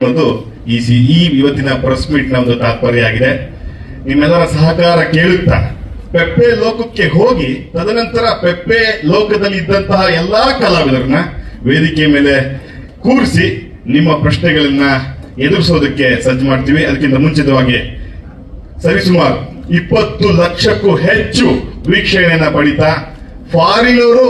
ಒಂದು ಈ ಇವತ್ತಿನ ಪ್ರೆಸ್ ಮೀಟ್ ನ ಒಂದು ತಾತ್ಪರ್ಯ ಆಗಿದೆ. ನಿಮ್ಮೆಲ್ಲರ ಸಹಕಾರ ಕೇಳುತ್ತಾ ಪೆಪ್ಪೆ ಲೋಕಕ್ಕೆ ಹೋಗಿ ತದನಂತರ ಪೆಪ್ಪೆ ಲೋಕದಲ್ಲಿ ಇದ್ದಂತಹ ಎಲ್ಲಾ ಕಲಾವಿದರನ್ನ ವೇದಿಕೆ ಮೇಲೆ ಕೂರಿಸಿ ನಿಮ್ಮ ಪ್ರಶ್ನೆಗಳನ್ನ ಎದುರಿಸೋದಕ್ಕೆ ಸಜ್ಜು ಮಾಡ್ತೀವಿ. ಅದಕ್ಕಿಂತ ಮುಂಚಿತವಾಗಿ ಸರಿಸುಮಾರು 20 ಲಕ್ಷಕ್ಕೂ ಹೆಚ್ಚು ವೀಕ್ಷಣೆಯನ್ನ ಪಡಿತಾ ಫಾರಿನವರು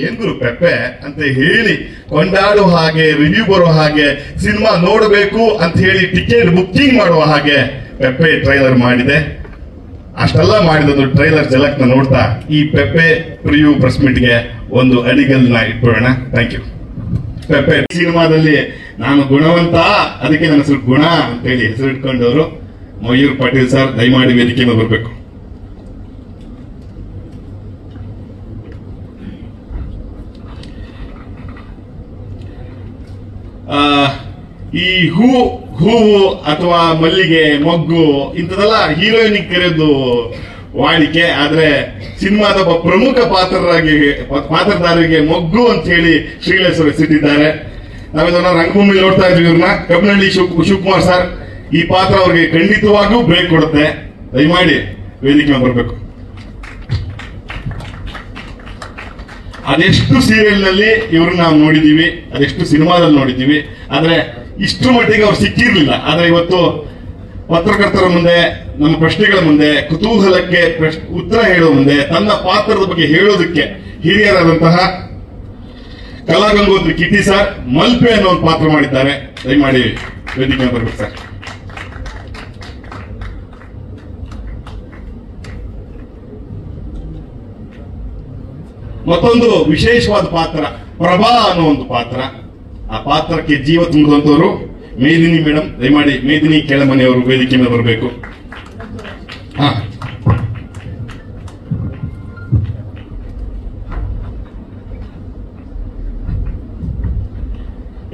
ಏನ್ ಗುರು ಪೆಪ್ಪೆ ಅಂತ ಹೇಳಿ ಕೊಂಡಾಡುವ ಹಾಗೆ, ರಿವ್ಯೂ ಬರುವ ಹಾಗೆ, ಸಿನಿಮಾ ನೋಡಬೇಕು ಅಂತ ಹೇಳಿ ಟಿಕೆಟ್ ಬುಕ್ಕಿಂಗ್ ಮಾಡುವ ಹಾಗೆ ಪೆಪ್ಪೆ ಟ್ರೈಲರ್ ಮಾಡಿದೆ. ಅಷ್ಟೆಲ್ಲ ಮಾಡಿದ್ದು ಟ್ರೈಲರ್ ಜಲಕ್ನ ನೋಡ್ತಾ ಈ ಪೆಪ್ಪೆ ಪ್ರಿವ್ಯೂ ಪ್ರೆಸ್ ಮೀಟ್ಗೆ ಒಂದು ಅಡಿಗಲ್ನ ಇಟ್ಕೊಳ್ಳೋಣ. Thank you. ಪೆಪ್ಪೆ ಸಿನಿಮಾದಲ್ಲಿ ನಾನು ಗುಣವಂತ, ಅದಕ್ಕೆ ನನ್ನ ಹೆಸರು ಗುಣ ಅಂತ ಹೇಳಿ ಹೆಸರು ಇಟ್ಕೊಂಡವರು ಮಯೂರ್ ಪಾಟೀಲ್ ಸರ್, ದಯಮಾಡಿ ವೇದಿಕೆ ಮೇಲೆ ಬರಬೇಕು. ಈ ಹೂವು ಅಥವಾ ಮಲ್ಲಿಗೆ, ಮೊಗ್ಗು ಇಂಥದೆಲ್ಲ ಹೀರೋಯಿನ್ ಕರೆಯೋದು ವಾಡಿಕೆ. ಆದ್ರೆ ಸಿನಿಮಾದ ಒಬ್ಬ ಪ್ರಮುಖ ಪಾತ್ರಧಾರಿಗೆ ಮೊಗ್ಗು ಅಂತ ಹೇಳಿ ಶ್ರೀಲೇಶ್ವರ ಹೆಸರಿಟ್ಟಿದ್ದಾರೆ. ನಾವೆಲ್ಲ ರಂಗಭೂಮಿ ನೋಡ್ತಾ ಇದ್ವಿ ಇವ್ರನ್ನ. ಕಬ್ಬನಹಳ್ಳಿ ಶಿವಕುಮಾರ್ ಸರ್, ಈ ಪಾತ್ರ ಅವ್ರಿಗೆ ಖಂಡಿತವಾಗಿಯೂ ಬ್ರೇಕ್ ಕೊಡುತ್ತೆ. ದಯಮಾಡಿ ವೇದಿಕೆ ಬರಬೇಕು. ಅದೆಷ್ಟು ಸೀರಿಯಲ್ ನಲ್ಲಿ ಇವ್ರನ್ನ ನಾವು ನೋಡಿದೀವಿ, ಅದೆಷ್ಟು ಸಿನಿಮಾದಲ್ಲಿ ನೋಡಿದೀವಿ, ಆದ್ರೆ ಇಷ್ಟು ಮಟ್ಟಿಗೆ ಅವ್ರು ಸಿಕ್ಕಿರ್ಲಿಲ್ಲ. ಆದ್ರೆ ಇವತ್ತು ಪತ್ರಕರ್ತರ ಮುಂದೆ, ನಮ್ಮ ಪ್ರಶ್ನೆಗಳ ಮುಂದೆ, ಕುತೂಹಲಕ್ಕೆ ಉತ್ತರ ಹೇಳುವ ಮುಂದೆ, ತನ್ನ ಪಾತ್ರದ ಬಗ್ಗೆ ಹೇಳೋದಕ್ಕೆ ಹಿರಿಯರಾದಂತಹ ಕಲಾಗಂಗೋತ್ರಿ ಕಿಟ್ಟಿ ಸರ್ ಮಲ್ಪೆ ಅನ್ನೋ ಒಂದು ಪಾತ್ರ ಮಾಡಿದ್ದಾರೆ. ದಯಮಾಡಿ ವೇದಿಕೆ ಬರಬೇಕು ಸರ್. ಮತ್ತೊಂದು ವಿಶೇಷವಾದ ಪಾತ್ರ ಪ್ರಭಾ ಅನ್ನೋ ಒಂದು ಪಾತ್ರ. ಆ ಪಾತ್ರಕ್ಕೆ ಜೀವ ತುಂಬಿದಂತವರು ಮೇದಿನಿ ಮೇಡಮ್. ದಯಮಾಡಿ ಮೇದಿನಿ ಕೆಳಮನೆಯವರು ವೇದಿಕೆ ಮೇಲೆ ಬರಬೇಕು.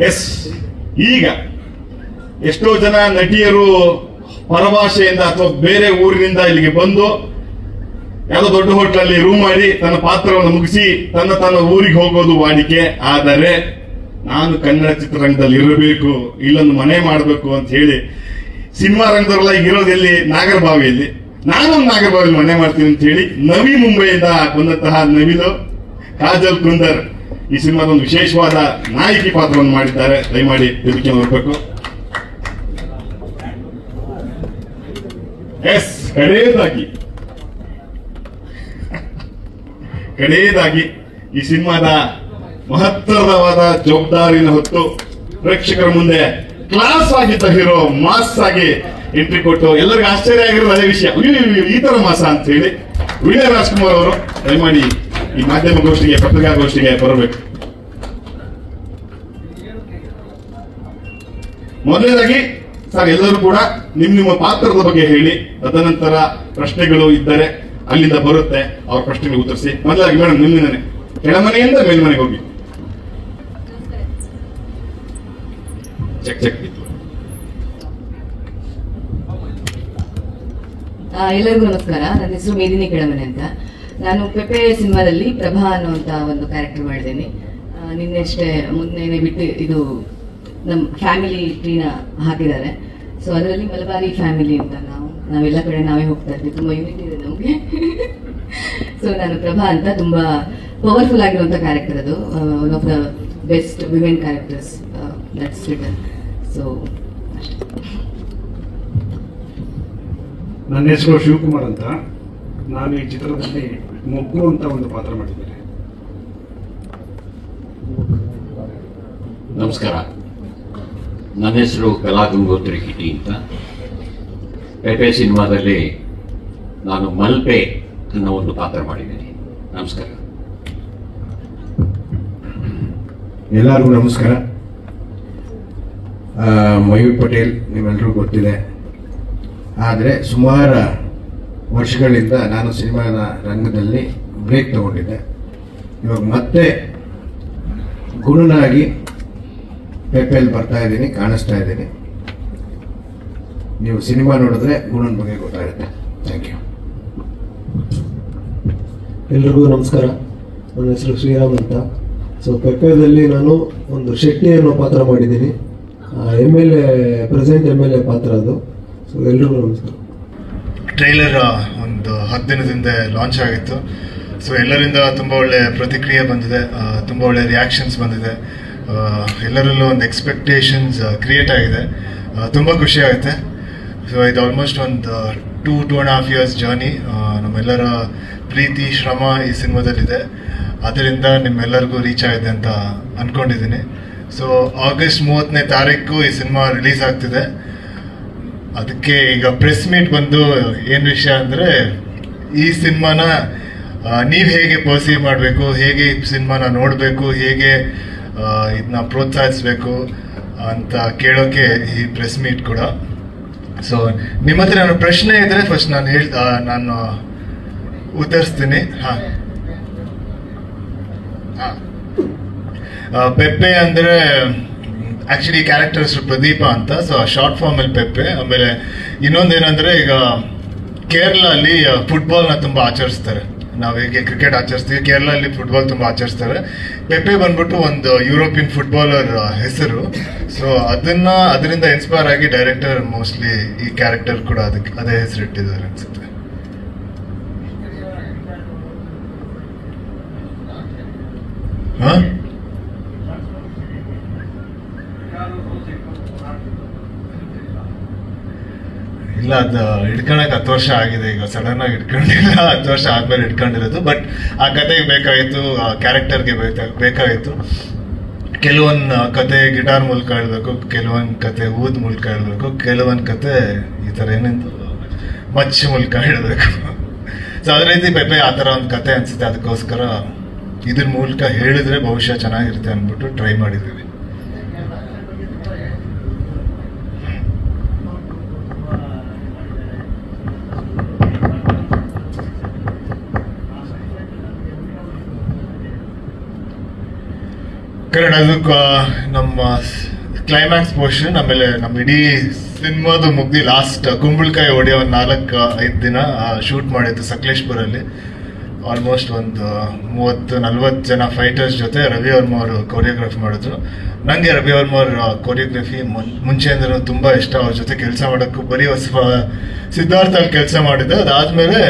ಎಸ್, ಈಗ ಎಷ್ಟೋ ಜನ ನಟಿಯರು ಪರಭಾಷೆಯಿಂದ ಅಥವಾ ಬೇರೆ ಊರಿನಿಂದ ಇಲ್ಲಿಗೆ ಬಂದು ಯಾವುದೋ ದೊಡ್ಡ ಹೋಟ್ಲಲ್ಲಿ ರೂಮ್ ಮಾಡಿ ತನ್ನ ಪಾತ್ರವನ್ನು ಮುಗಿಸಿ ತನ್ನ ಊರಿಗೆ ಹೋಗೋದು ವಾಡಿಕೆ. ಆದರೆ ನಾನು ಕನ್ನಡ ಚಿತ್ರರಂಗದಲ್ಲಿ ಇರಬೇಕು, ಇಲ್ಲೊಂದು ಮನೆ ಮಾಡಬೇಕು ಅಂತ ಹೇಳಿ ಸಿನಿಮಾ ರಂಗದವರೆಲ್ಲ ಇರೋದೆಲ್ಲಿ ನಾಗರಬಾವಿಯಲ್ಲಿ, ನಾನೊಂದು ನಾಗರಬಾವಿಯಲ್ಲಿ ಮನೆ ಮಾಡ್ತೀನಿ ಅಂತ ಹೇಳಿ ನವಿ ಮುಂಬೈಯಿಂದ ಬಂದಂತಹ ನವಿಲು ಕಾಜಲ್ ಕುಂದರ್ ಈ ಸಿನಿಮಾದ ಒಂದು ವಿಶೇಷವಾದ ನಾಯಕಿ ಪಾತ್ರವನ್ನು ಮಾಡಿದ್ದಾರೆ. ದಯಮಾಡಿ ವೇದಿಕೆ ನೋಡಬೇಕು. ಎಸ್, ಕಡೆಯದಾಗಿ ಈ ಸಿನಿಮಾದ ಮಹತ್ತರವಾದ ಜವಾಬ್ದಾರಿನ ಹೊತ್ತು ಪ್ರೇಕ್ಷಕರ ಮುಂದೆ ಕ್ಲಾಸ್ ಆಗಿದ್ದ ಹೀರೋ ಮಾಸ್ ಆಗಿ ಎಂಟ್ರಿ ಕೊಟ್ಟು ಎಲ್ಲರಿಗೂ ಆಶ್ಚರ್ಯ ಆಗಿರೋದು ಅದೇ ವಿಷಯ. ಈ ತರ ಮಾಸ ಅಂತ ಹೇಳಿ ವಿನಯ ರಾಜ್ಕುಮಾರ್ ಅವರು ದಯಮಾಡಿ ಈ ಮಾಧ್ಯಮ ಗೋಷ್ಠಿಗೆ, ಪತ್ರಿಕಾಗೋಷ್ಠಿಗೆ ಬರಬೇಕು. ಮೊದಲನೇದಾಗಿ ಸರ್, ಎಲ್ಲರೂ ಕೂಡ ನಿಮ್ಮ ಪಾತ್ರದ ಬಗ್ಗೆ ಹೇಳಿ, ತದನಂತರ ಪ್ರಶ್ನೆಗಳು ಇದ್ದರೆ ಅಲ್ಲಿಂದ ಬರುತ್ತೆ, ಅವ್ರ ಪ್ರಶ್ನೆಗೆ ಉತ್ತರಿಸಿ. ಮೊದಲಾಗಿ ಮೇಡಮ್, ನಿಮ್ಮಿಂದನೇ ಕೆಳಮನೆಯಿಂದ ಮೇಲ್ಮನೆಗೆ ಹೋಗಿ. ಎಲ್ಲರಿಗೂ ನಮಸ್ಕಾರ. ನನ್ನ ಹೆಸರು ಮೇದಿನಿ ಕೆಳಮನೆ ಅಂತ. ನಾನು ಪೆಪ್ಪೆ ಸಿನಿಮಾದಲ್ಲಿ ಪ್ರಭಾ ಅನ್ನುವಂತ ಒಂದು ಕ್ಯಾರೆಕ್ಟರ್ ಮಾಡಿದ್ದೇನೆ. ಮೊನ್ನೆ ಬಿಟ್ಟು ಇದು ನಮ್ಮ ಫ್ಯಾಮಿಲಿ ಟ್ರೀನ ಹಾಕಿದ್ದಾರೆ. ಸೊ ಅದರಲ್ಲಿ ಮಲಬಾರಿ ಫ್ಯಾಮಿಲಿ ಅಂತ ನಾವೆಲ್ಲ ಕಡೆ ನಾವೇ ಹೋಗ್ತಾ ಇರ್ತೀವಿ. ತುಂಬಾ ಯೂನಿಟಿ ಇದೆ ನಮಗೆ. ಸೊ ನಾನು ಪ್ರಭಾ ಅಂತ ತುಂಬಾ ಪವರ್ಫುಲ್ ಆಗಿರುವಂತ ಕ್ಯಾರೆಕ್ಟರ್. ಅದು one of the best women characters that's written. So ನನ್ನ ಹೆಸರು ಶಿವಕುಮಾರ್ ಅಂತ. ನಾನು ಈ ಚಿತ್ರದಲ್ಲಿ ಮೊಗ್ಗು ಅಂತ ಒಂದು ಪಾತ್ರ ಮಾಡಿದ್ದೇನೆ. ನಮಸ್ಕಾರ, ನನ್ನ ಹೆಸರು ಕಲಾಗಂಗೋತ್ರಿ ಕಿಟ್ಟಿ ಅಂತ. ಪೆಪ್ಪೆ ಸಿನಿಮಾದಲ್ಲಿ ನಾನು ಮಲ್ಪೆ ಅನ್ನೋ ಒಂದು ಪಾತ್ರ ಮಾಡಿದ್ದೇನೆ. ನಮಸ್ಕಾರ. ಎಲ್ಲರಿಗೂ ನಮಸ್ಕಾರ. ಮಯೂರ್ ಪಟೇಲ್ ನೀವೆಲ್ಲರೂ ಗೊತ್ತಿದೆ. ಆದರೆ ಸುಮಾರು ವರ್ಷಗಳಿಂದ ನಾನು ಸಿನಿಮಾದ ರಂಗದಲ್ಲಿ ಬ್ರೇಕ್ ತಗೊಂಡಿದ್ದೆ. ಇವಾಗ ಮತ್ತೆ ಗುಣನಾಗಿ ಪೆಪ್ಪೆಯಲ್ಲಿ ಬರ್ತಾ ಇದ್ದೀನಿ, ಕಾಣಿಸ್ತಾ ಇದ್ದೀನಿ. ನೀವು ಸಿನಿಮಾ ನೋಡಿದ್ರೆ ಗುಣನ ಬಗ್ಗೆ ಗೊತ್ತಾಗುತ್ತೆ. Thank you. ಎಲ್ರಿಗೂ ನಮಸ್ಕಾರ. ನನ್ನ ಹೆಸರು ಶ್ರೀರಾಮ್ ಅಂತ. ಸೊ ಪೆಪ್ಪೆದಲ್ಲಿ ನಾನು ಒಂದು ಶೆಟ್ಟಿ ಅನ್ನೋ ಪಾತ್ರ ಮಾಡಿದ್ದೀನಿ. MLA ಪ್ರೆಸೆಂಟ್ MLA ಪಾತ್ರ ಅದು. ಸೊ ಎಲ್ರಿಗೂ ನಮಸ್ಕಾರ. ಟ್ರೈಲರ್ ಒಂದು 10 ದಿನದಿಂದ ಲಾಂಚ್ ಆಗಿತ್ತು. ಸೊ ಎಲ್ಲರಿಂದ ತುಂಬ ಒಳ್ಳೆ ಪ್ರತಿಕ್ರಿಯೆ ಬಂದಿದೆ, ತುಂಬ ಒಳ್ಳೆ ರಿಯಾಕ್ಷನ್ಸ್ ಬಂದಿದೆ. ಎಲ್ಲರಲ್ಲೂ ಒಂದು ಎಕ್ಸ್ಪೆಕ್ಟೇಷನ್ಸ್ ಕ್ರಿಯೇಟ್ ಆಗಿದೆ. ತುಂಬ ಖುಷಿ ಆಗುತ್ತೆ. ಸೊ ಇದು ಆಲ್ಮೋಸ್ಟ್ ಒಂದು 2.5 years ಜರ್ನಿ. ನಮ್ಮೆಲ್ಲರ ಪ್ರೀತಿ ಶ್ರಮ ಈ ಸಿನಿಮಾದಲ್ಲಿದೆ. ಅದರಿಂದ ನಿಮ್ಮೆಲ್ಲರಿಗೂ ರೀಚ್ ಆಗಿದೆ ಅಂತ ಅಂದ್ಕೊಂಡಿದ್ದೀನಿ. ಸೊ August 30ನೇ ತಾರೀಕು ಈ ಸಿನಿಮಾ ರಿಲೀಸ್ ಆಗ್ತಿದೆ. ಅದಕ್ಕೆ ಈಗ ಪ್ರೆಸ್ ಮೀಟ್ ಬಂದು ಏನು ವಿಷಯ ಅಂದರೆ, ಈ ಸಿನಿಮಾನ ನೀವು ಹೇಗೆ ಪರ್ಸೀವ್ ಮಾಡಬೇಕು, ಹೇಗೆ ಈ ಸಿನಿಮಾನ ನೋಡಬೇಕು, ಹೇಗೆ ಇದನ್ನ ಪ್ರೋತ್ಸಾಹಿಸಬೇಕು ಅಂತ ಕೇಳೋಕೆ ಈ ಪ್ರೆಸ್ ಮೀಟ್ ಕೂಡ. ಸೊ ನಿಮ್ಮ ಹತ್ರ ನಾನು ಪ್ರಶ್ನೆ ಇದ್ರೆ ಫಸ್ಟ್ ನಾನು ಉತ್ತರಿಸ್ತೀನಿ. ಪೆಪ್ಪೆ ಅಂದರೆ ಆಕ್ಚುಲಿ ಕ್ಯಾರೆಕ್ಟರ್ ಹೆಸರು ಪ್ರದೀಪ ಅಂತ. ಸೊ ಶಾರ್ಟ್ ಫಾರ್ಮ್ ಅಲ್ಲಿ ಪೆಪ್ಪೆ. ಆಮೇಲೆ ಇನ್ನೊಂದೇನಂದ್ರೆ, ಈಗ ಕೇರಳ ಅಲ್ಲಿ ಫುಟ್ಬಾಲ್ನ ತುಂಬಾ ಆಚರಿಸ್ತಾರೆ. ನಾವು ಹೇಗೆ ಕ್ರಿಕೆಟ್ ಆಚರಿಸ್ತೀವಿ, ಕೇರಳ ಅಲ್ಲಿ ಫುಟ್ಬಾಲ್ ತುಂಬಾ ಆಚರಿಸ್ತಾರೆ. ಪೆಪ್ಪೆ ಬಂದ್ಬಿಟ್ಟು ಒಂದು ಯುರೋಪಿಯನ್ ಫುಟ್ಬಾಲರ್ ಹೆಸರು. ಸೊ ಅದರಿಂದ ಇನ್ಸ್ಪೈರ್ ಆಗಿ ಡೈರೆಕ್ಟರ್ ಮೋಸ್ಟ್ಲಿ ಈ ಕ್ಯಾರೆಕ್ಟರ್ ಕೂಡ ಅದೇ ಹೆಸರು ಇಟ್ಟಿದ್ದಾರೆ ಅನ್ಸುತ್ತೆ. ಇಲ್ಲ, ಅದು ಇಟ್ಕೊಳಕ್ 10 ವರ್ಷ ಆಗಿದೆ. ಈಗ ಸಡನ್ ಆಗಿ ಇಟ್ಕೊಂಡಿಲ್ಲ, 10 ವರ್ಷ ಆದ್ಮೇಲೆ ಇಟ್ಕೊಂಡಿರೋದು. ಬಟ್ ಆ ಕತೆಗೆ ಬೇಕಾಗಿತ್ತು, ಆ ಕ್ಯಾರೆಕ್ಟರ್ಗೆ ಬೇಕಾಗಿತ್ತು. ಕೆಲವೊಂದು ಕತೆ ಗಿಟಾರ್ ಮೂಲಕ ಹೇಳ್ಬೇಕು, ಕೆಲವೊಂದು ಕತೆ ಊದ್ ಮೂಲಕ ಹೇಳ್ಬೇಕು, ಕೆಲವೊಂದು ಕತೆ ಈ ತರ ಏನೆಂದು ಮಚ್ಚ ಮೂಲಕ ಹೇಳ್ಬೇಕು. ಸೊ ಅದೇ ರೀತಿ ಪೆಪ್ಪೆ ಆ ತರ ಒಂದು ಕತೆ ಅನ್ಸುತ್ತೆ. ಅದಕ್ಕೋಸ್ಕರ ಇದ್ರ ಮೂಲಕ ಹೇಳಿದ್ರೆ ಬಹುಶಃ ಚೆನ್ನಾಗಿರುತ್ತೆ ಅಂದ್ಬಿಟ್ಟು ಟ್ರೈ ಮಾಡಿದ್ದೀವಿ. ಕರೆಕ್ಟ್. ಅದಕ್ಕೆ ನಮ್ಮ ಕ್ಲೈಮ್ಯಾಕ್ಸ್ ಪೋರ್ಷನ್, ಆಮೇಲೆ ನಮ್ಮ ಇಡೀ ಸಿನಿಮಾದು ಮುಗ್ದಿ ಲಾಸ್ಟ್ ಕುಂಬಳಕಾಯಿ ಹೊಡೆಯೋ ಒಂದು 4-5 ದಿನ ಶೂಟ್ ಮಾಡಿದ್ದು ಸಕಲೇಶ್ಪುರಲ್ಲಿ. ಆಲ್ಮೋಸ್ಟ್ ಒಂದು 30-40 ಜನ ಫೈಟರ್ಸ್ ಜೊತೆ ರವಿ ವರ್ಮ ಅವರು ಕೊರಿಯೋಗ್ರಫಿ ಮಾಡಿದ್ರು. ನನಗೆ ರವಿ ವರ್ಮ ಅವ್ರ ಕೊರಿಯೋಗ್ರಫಿ ಮುಂಚೆಯಿಂದ ತುಂಬಾ ಇಷ್ಟ. ಅವ್ರ ಜೊತೆ ಕೆಲಸ ಮಾಡೋಕ್ಕೂ ಬರೀ ಸಿದ್ಧಾರ್ಥ ಅಲ್ಲಿ ಕೆಲಸ ಮಾಡಿದ್ದೆ, ಅದಾದ್ಮೇಲೆ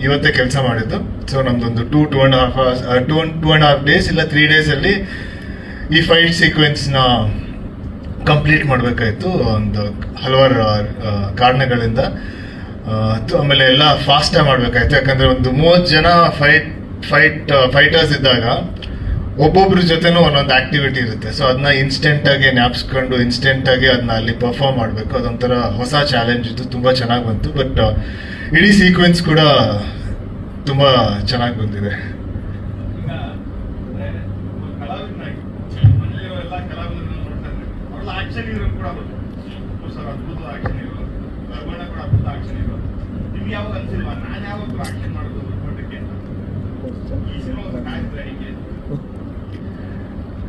ಇವತ್ತೇ ಕೆಲಸ ಮಾಡಿದ್ದು. ಸೊ ನಮ್ದೊಂದು 2.5 days ಇಲ್ಲ 3 days ಅಲ್ಲಿ ಈ ಫೈಟ್ ಸೀಕ್ವೆನ್ಸ್ ನ ಕಂಪ್ಲೀಟ್ ಮಾಡಬೇಕಾಯ್ತು, ಒಂದು ಹಲವಾರು ಕಾರಣಗಳಿಂದ. ಆಮೇಲೆ ಎಲ್ಲ ಫಾಸ್ಟ್ ಆಗಿ ಮಾಡ್ಬೇಕಾಯ್ತು. ಯಾಕಂದ್ರೆ ಒಂದು 30 ಜನ ಫೈಟರ್ಸ್ ಇದ್ದಾಗ ಒಬ್ಬೊಬ್ರ ಜೊತೆನೂ ಒಂದೊಂದು ಆಕ್ಟಿವಿಟಿ ಇರುತ್ತೆ. ಸೊ ಅದನ್ನ ಇನ್ಸ್ಟೆಂಟ್ ಆಗಿ ಜ್ಞಾಪಿಸ್ಕೊಂಡು ಇನ್ಸ್ಟೆಂಟ್ ಆಗಿ ಅದನ್ನ ಅಲ್ಲಿ ಪರ್ಫಾರ್ಮ್ ಮಾಡಬೇಕು. ಅದೊಂಥರ ಹೊಸ ಚಾಲೆಂಜ್ ಇತ್ತು, ತುಂಬಾ ಚೆನ್ನಾಗಿ ಬಂತು. ಬಟ್ ಇಡೀ ಸೀಕ್ವೆನ್ಸ್ ಕೂಡ ತುಂಬಾ ಚೆನ್ನಾಗಿ ಬಂದಿದೆ.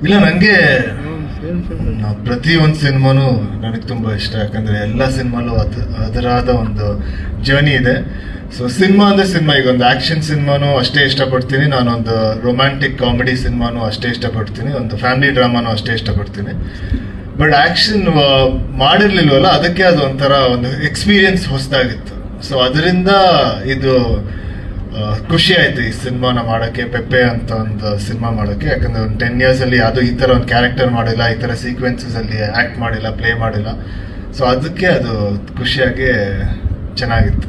ಇಲ್ಲ, ನಂಗೆ ಪ್ರತಿಯೊಂದು ಸಿನಿಮಾನು ನನಗೆ ತುಂಬಾ ಇಷ್ಟ. ಯಾಕಂದ್ರೆ ಎಲ್ಲ ಸಿನಿಮಾಲು ಅದರಾದ ಒಂದು ಜರ್ನಿ ಇದೆ. ಸೊ ಸಿನಿಮಾ ಅಂದ್ರೆ ಸಿನಿಮಾ. ಈಗ ಒಂದು ಆಕ್ಷನ್ ಸಿನಿಮಾನು ಅಷ್ಟೇ ಇಷ್ಟಪಡ್ತೀನಿ, ನಾನೊಂದು ರೊಮ್ಯಾಂಟಿಕ್ ಕಾಮಿಡಿ ಸಿನಿಮಾನು ಅಷ್ಟೇ ಇಷ್ಟಪಡ್ತೀನಿ, ಒಂದು ಫ್ಯಾಮಿಲಿ ಡ್ರಾಮಾನು ಅಷ್ಟೇ ಇಷ್ಟಪಡ್ತೀನಿ. ಬಟ್ ಆಕ್ಷನ್ ಮಾಡಿರ್ಲಿಲ್ವಲ್ಲ, ಅದಕ್ಕೆ ಅದು ಒಂಥರ ಒಂದು ಎಕ್ಸ್ಪೀರಿಯನ್ಸ್ ಹೊಸದಾಗಿತ್ತು. ಸೊ ಅದರಿಂದ ಇದು ಖುಷಿ ಆಯ್ತು ಈ ಸಿನಿಮಾನ ಮಾಡಕ್ಕೆ, ಪೆಪ್ಪೆ ಅಂತ ಒಂದು ಸಿನಿಮಾ ಮಾಡಕ್ಕೆ. ಯಾಕಂದ್ರೆ ಒಂದು 10 years ಅಲ್ಲಿ ಅದು ಈ ತರ ಒಂದು ಕ್ಯಾರೆಕ್ಟರ್ ಮಾಡಿಲ್ಲ, ಈ ತರ ಸೀಕ್ವೆನ್ಸಸ್ ಅಲ್ಲಿ ಆಕ್ಟ್ ಮಾಡಿಲ್ಲ, ಪ್ಲೇ ಮಾಡಿಲ್ಲ. ಸೊ ಅದಕ್ಕೆ ಅದು ಖುಷಿಯಾಗಿ ಚೆನ್ನಾಗಿತ್ತು.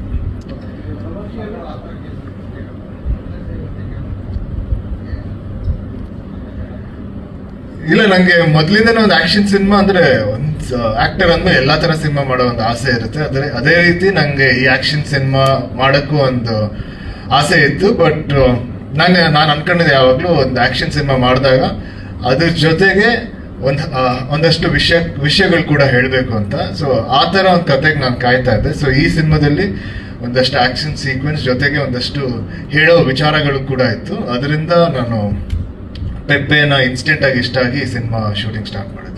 ಇಲ್ಲ, ನಂಗೆ ಮೊದ್ಲಿಂದನೇ ಒಂದು ಆಕ್ಷನ್ ಸಿನಿಮಾ ಅಂದ್ರೆ ಒಂದು ಆಕ್ಟರ್ ಅಂದ್ಮೇಲೆ ಎಲ್ಲಾ ತರ ಸಿನಿಮಾ ಮಾಡೋ ಒಂದು ಆಸೆ ಇರುತ್ತೆ. ಅದೇ ರೀತಿ ನಂಗೆ ಈ ಆಕ್ಷನ್ ಸಿನಿಮಾ ಮಾಡಕ್ಕೂ ಒಂದು ಆಸೆ ಇತ್ತು. ಬಟ್ ನಾನು ಅನ್ಕೊಂಡಿದ್ದೆ ಯಾವಾಗ್ಲೂ ಒಂದು ಆಕ್ಷನ್ ಸಿನಿಮಾ ಮಾಡಿದಾಗ ಅದ್ರ ಜೊತೆಗೆ ಒಂದಷ್ಟು ವಿಷಯಗಳು ಕೂಡ ಹೇಳಬೇಕು ಅಂತ. ಸೊ ಆ ತರ ಒಂದು ಕತೆಗೆ ನಾನು ಕಾಯ್ತಾ ಇದ್ದೆ. ಸೊ ಈ ಸಿನಿಮಾದಲ್ಲಿ ಒಂದಷ್ಟು ಆಕ್ಷನ್ ಸೀಕ್ವೆನ್ಸ್ ಜೊತೆಗೆ ಒಂದಷ್ಟು ಹೇಳೋ ವಿಚಾರಗಳು ಕೂಡ ಇತ್ತು. ಅದರಿಂದ ನಾನು ಪೆಪ್ಪೆನ ಇನ್ಸ್ಟೆಂಟ್ ಆಗಿ ಇಷ್ಟ ಆಗಿ ಈ ಸಿನಿಮಾ ಶೂಟಿಂಗ್ ಸ್ಟಾರ್ಟ್ ಮಾಡಿದ್ದೆ.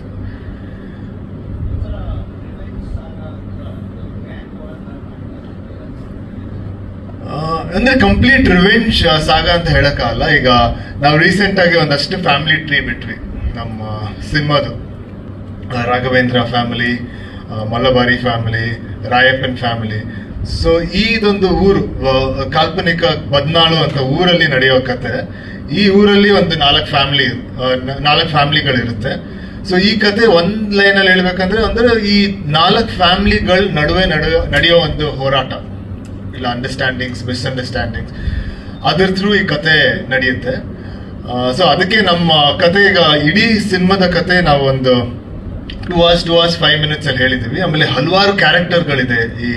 ಅಂದ್ರೆ ಕಂಪ್ಲೀಟ್ ರಿವೆಂಜ್ ಸಾಗ ಅಂತ ಹೇಳಕ್ಕಾಗಲ್ಲ. ಈಗ ನಾವು ರೀಸೆಂಟ್ ಆಗಿ ಒಂದಷ್ಟು ಫ್ಯಾಮಿಲಿ ಟ್ರೀ ಬಿಟ್ವಿ ನಮ್ಮ ಸಿನಿಮಾದು. Raghavendra family, Mallabari family, Rayappan family. So ಇದೊಂದು ಊರು, ಕಾಲ್ಪನಿಕ ಬದ್ನಾಳು ಅಂತ ಊರಲ್ಲಿ ನಡೆಯೋ ಕತೆ. ಈ ಊರಲ್ಲಿ ಒಂದು 4 ಫ್ಯಾಮಿಲಿಗಳಿರುತ್ತೆ. ಸೊ ಈ ಕತೆ ಒಂದ್ ಲೈನಲ್ಲಿ ಹೇಳ್ಬೇಕಂದ್ರೆ ಈ 4 ಫ್ಯಾಮಿಲಿಗಳ ನಡುವೆ ನಡೆಯೋ ಒಂದು ಹೋರಾಟ, ಇಲ್ಲ ಅಂಡರ್ಸ್ಟ್ಯಾಂಡಿಂಗ್ಸ್, ಮಿಸ್ಅಂಡರ್ಸ್ಟ್ಯಾಂಡಿಂಗ್ಸ್, ಅದ್ರ ಥ್ರೂ ಈ ಕತೆ ನಡೆಯುತ್ತೆ. ಸೊ ಅದಕ್ಕೆ ನಮ್ಮ ಕತೆ, ಈಗ ಇಡೀ ಸಿನಿಮಾದ ಕತೆ ನಾವು ಒಂದು 2 hours 5 minutes ಅಲ್ಲಿ ಹೇಳಿದೀವಿ. ಆಮೇಲೆ ಹಲವಾರು ಕ್ಯಾರೆಕ್ಟರ್ಗಳಿದೆ ಈ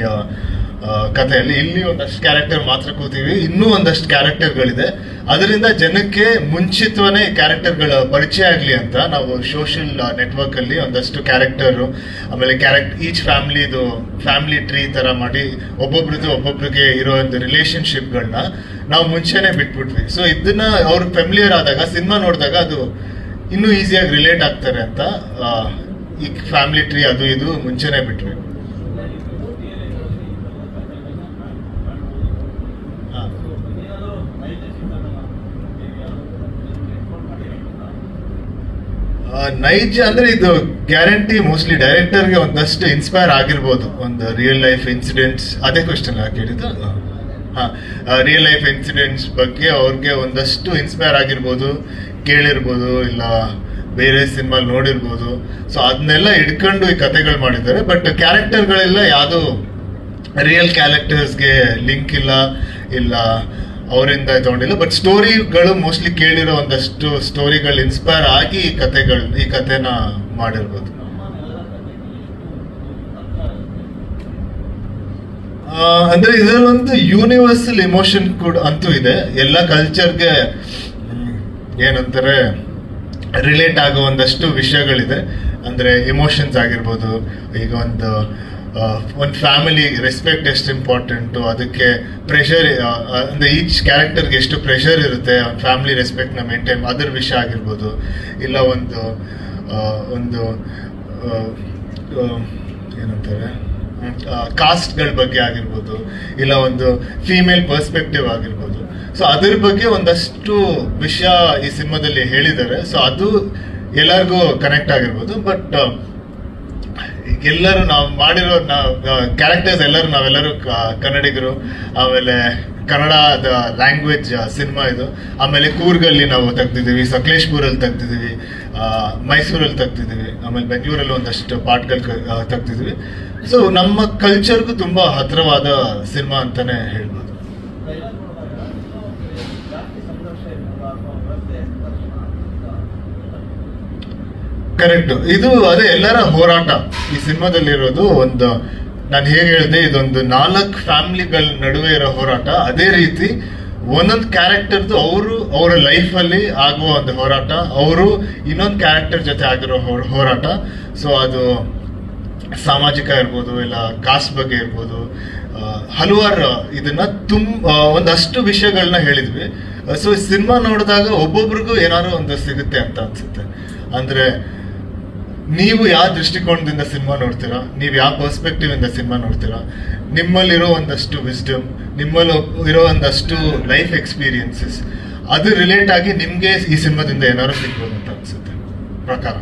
ಕಥೆಯಲ್ಲಿ. ಇಲ್ಲಿ ಒಂದಷ್ಟು ಕ್ಯಾರೆಕ್ಟರ್ ಮಾತ್ರ ಕೂತೀವಿ, ಇನ್ನೂ ಒಂದಷ್ಟು ಕ್ಯಾರೆಕ್ಟರ್ಗಳಿದೆ. ಅದರಿಂದ ಜನಕ್ಕೆ ಮುಂಚಿತವೇ ಕ್ಯಾರೆಕ್ಟರ್ಗಳ ಪರಿಚಯ ಆಗಲಿ ಅಂತ ನಾವು ಸೋಷಿಯಲ್ ನೆಟ್ವರ್ಕ್ ಅಲ್ಲಿ ಒಂದಷ್ಟು ಕ್ಯಾರೆಕ್ಟರ್, ಆಮೇಲೆ ಈಚ್ ಫ್ಯಾಮಿಲಿ ಟ್ರೀ ತರ ಮಾಡಿ ಒಬ್ಬೊಬ್ರಿಗೆ ಇರೋ ಒಂದು ರಿಲೇಶನ್ಶಿಪ್ಗಳನ್ನ ನಾವು ಮುಂಚೆನೆ ಬಿಟ್ಬಿಟ್ವಿ. ಸೊ ಇದನ್ನ ಅವ್ರಿಗೆ ಫೆಮಿಲಿಯರ್ ಆದಾಗ, ಸಿನಿಮಾ ನೋಡಿದಾಗ ಅದು ಇನ್ನೂ ಈಸಿಯಾಗಿ ರಿಲೇಟ್ ಆಗ್ತಾರೆ ಅಂತ ಈ ಫ್ಯಾಮಿಲಿ ಟ್ರೀ ಅದು ಇದು ಮುಂಚೆನೆ ಬಿಟ್ವಿ. ನೈಜ ಅಂದ್ರೆ ಇದು ಗ್ಯಾರಂಟಿ ಮೋಸ್ಟ್ಲಿ ಡೈರೆಕ್ಟರ್ಗೆ ಒಂದಷ್ಟು ಇನ್ಸ್ಪೈರ್ ಆಗಿರ್ಬೋದು. ಒಂದು ರಿಯಲ್ ಲೈಫ್ ಇನ್ಸಿಡೆಂಟ್ಸ್, ಅದೇ ಕ್ವೆಶ್ಚನ್ ಕೇಳಿದ್ದು. ರಿಯಲ್ ಲೈಫ್ ಇನ್ಸಿಡೆಂಟ್ಸ್ ಬಗ್ಗೆ ಅವ್ರಿಗೆ ಒಂದಷ್ಟು ಇನ್ಸ್ಪೈರ್ ಆಗಿರ್ಬೋದು, ಕೇಳಿರ್ಬೋದು, ಇಲ್ಲ ಬೇರೆ ಸಿನಿಮಾ ನೋಡಿರ್ಬೋದು. ಸೊ ಅದನ್ನೆಲ್ಲ ಇಟ್ಕೊಂಡು ಈ ಕಥೆಗಳು ಮಾಡಿದ್ದಾರೆ. ಬಟ್ ಕ್ಯಾರೆಕ್ಟರ್ಗಳೆಲ್ಲ ಯಾವುದು ರಿಯಲ್ ಕ್ಯಾರೆಕ್ಟರ್ಸ್ಗೆ ಲಿಂಕ್ ಇಲ್ಲ ಅವರಿಂದ ತಗೊಂಡಿಲ್ಲ. ಬಟ್ ಸ್ಟೋರಿಗಳು ಮೋಸ್ಟ್ಲಿ ಕೇಳಿರೋ ಒಂದಷ್ಟು ಸ್ಟೋರಿಗಳು ಇನ್ಸ್ಪೈರ್ ಆಗಿ ಈ ಕಥೆನ ಮಾಡಿರ್ಬೋದು. ಅಂದ್ರೆ ಇದರಲ್ಲೊಂದು ಯೂನಿವರ್ಸಲ್ ಇಮೋಷನ್ ಕೂಡ ಅಂತೂ ಇದೆ. ಎಲ್ಲ ಕಲ್ಚರ್ಗೆ ಏನಂತಾರೆ ರಿಲೇಟ್ ಆಗೋ ಒಂದಷ್ಟು ವಿಷಯಗಳಿದೆ. ಅಂದ್ರೆ ಇಮೋಷನ್ಸ್ ಆಗಿರ್ಬೋದು. ಈಗ ಒಂದು ಫ್ಯಾಮಿಲಿ ರೆಸ್ಪೆಕ್ಟ್ ಎಷ್ಟು ಇಂಪಾರ್ಟೆಂಟು, ಅದಕ್ಕೆ ಪ್ರೆಷರ್ ಅಂದ್ರೆ ಈಚ್ ಕ್ಯಾರೆಕ್ಟರ್ಗೆ ಎಷ್ಟು ಪ್ರೆಷರ್ ಇರುತ್ತೆ ಒಂದು ಫ್ಯಾಮಿಲಿ ರೆಸ್ಪೆಕ್ಟ್ನ ಮೇಂಟೈನ್, ಅದರ ವಿಷಯ ಆಗಿರ್ಬೋದು. ಇಲ್ಲ ಒಂದು ಏನಂತಾರೆ ಕಾಸ್ಟ್ಗಳ ಬಗ್ಗೆ ಆಗಿರ್ಬೋದು, ಇಲ್ಲ ಒಂದು ಫೀಮೇಲ್ ಪರ್ಸ್ಪೆಕ್ಟಿವ್ ಆಗಿರ್ಬೋದು. ಸೊ ಅದ್ರ ಬಗ್ಗೆ ಒಂದಷ್ಟು ವಿಷಯ ಈ ಸಿನಿಮಾದಲ್ಲಿ ಹೇಳಿದ್ದಾರೆ. ಸೊ ಅದು ಎಲ್ಲರಿಗೂ ಕನೆಕ್ಟ್ ಆಗಿರ್ಬೋದು. ಬಟ್ ಎಲ್ಲರೂ ನಾವು ಮಾಡಿರೋ ಕ್ಯಾರೆಕ್ಟರ್ಸ್ ನಾವೆಲ್ಲರೂ ಕನ್ನಡಿಗರು. ಆಮೇಲೆ ಕನ್ನಡದ ಲ್ಯಾಂಗ್ವೇಜ್ ಸಿನಿಮಾ ಇದು. ಆಮೇಲೆ ಕೂರ್ಗಲ್ಲಿ ನಾವು ತೆಗ್ದಿದ್ದೀವಿ, ಸಕಲೇಶ್ಪುರಲ್ಲಿ ತೆಗ್ದಿದ್ದೀವಿ, ಮೈಸೂರಲ್ಲಿ ತೆಗ್ದಿದ್ದೀವಿ, ಆಮೇಲೆ ಬೆಂಗಳೂರಲ್ಲಿ ಒಂದಷ್ಟು ಪಾರ್ಟ್ಗಳು ತೆಗ್ದಿದ್ದೀವಿ. ಸೊ ನಮ್ಮ ಕಲ್ಚರ್ಗೂ ತುಂಬಾ ಹತ್ರವಾದ ಸಿನಿಮಾ ಅಂತಾನೆ ಹೇಳ್ಬೋದು. ಕರೆಕ್ಟ್. ಇದು ಅದೇ ಎಲ್ಲರ ಹೋರಾಟ ಈ ಸಿನಿಮಾದಲ್ಲಿರೋದು. ನಾನು ಹೇಗೆ ಹೇಳಿದೆ, ಇದೊಂದು 4 ಫ್ಯಾಮಿಲಿಗಳ ನಡುವೆ ಇರೋ ಹೋರಾಟ. ಅದೇ ರೀತಿ ಒಂದೊಂದು ಕ್ಯಾರೆಕ್ಟರ್ದು ಅವರ ಲೈಫಲ್ಲಿ ಆಗುವ ಒಂದು ಹೋರಾಟ, ಅವರು ಇನ್ನೊಂದು ಕ್ಯಾರೆಕ್ಟರ್ ಜೊತೆ ಆಗಿರೋ ಹೋರಾಟ. ಸೊ ಅದು ಸಾಮಾಜಿಕ ಇರ್ಬೋದು, ಇಲ್ಲ ಕಾಸ್ಟ್ ಬಗ್ಗೆ ಇರ್ಬೋದು, ಹಲವಾರು ಇದನ್ನ ಒಂದಷ್ಟು ವಿಷಯಗಳನ್ನ ಹೇಳಿದ್ವಿ. ಸೊ ಸಿನಿಮಾ ನೋಡಿದಾಗ ಒಬ್ಬೊಬ್ರಿಗೂ ಏನಾದ್ರು ಒಂದು ಸಿಗುತ್ತೆ ಅಂತ ಅನ್ಸುತ್ತೆ. ಅಂದ್ರೆ ನೀವು ಯಾವ ದೃಷ್ಟಿಕೋನದಿಂದ ಸಿನಿಮಾ ನೋಡ್ತೀರಾ, ನೀವು ಯಾವ ಪರ್ಸ್ಪೆಕ್ಟಿವ್ ಇಂದ ಸಿನಿಮಾ ನೋಡ್ತೀರಾ, ನಿಮ್ಮಲ್ಲಿರೋ ಒಂದಷ್ಟು ವಿಸ್ಡಮ್, ನಿಮ್ಮಲ್ಲಿ ಇರೋ ಒಂದಷ್ಟು ಲೈಫ್ ಎಕ್ಸ್ಪೀರಿಯನ್ಸಸ್, ಅದು ರಿಲೇಟ್ ಆಗಿ ನಿಮ್ಗೆ ಈ ಸಿನಿಮಾದಿಂದ ಏನಾದ್ರು ಸಿಗ್ಬೋದು ಅಂತ ಅನ್ಸುತ್ತೆ ಪ್ರಕಾರ.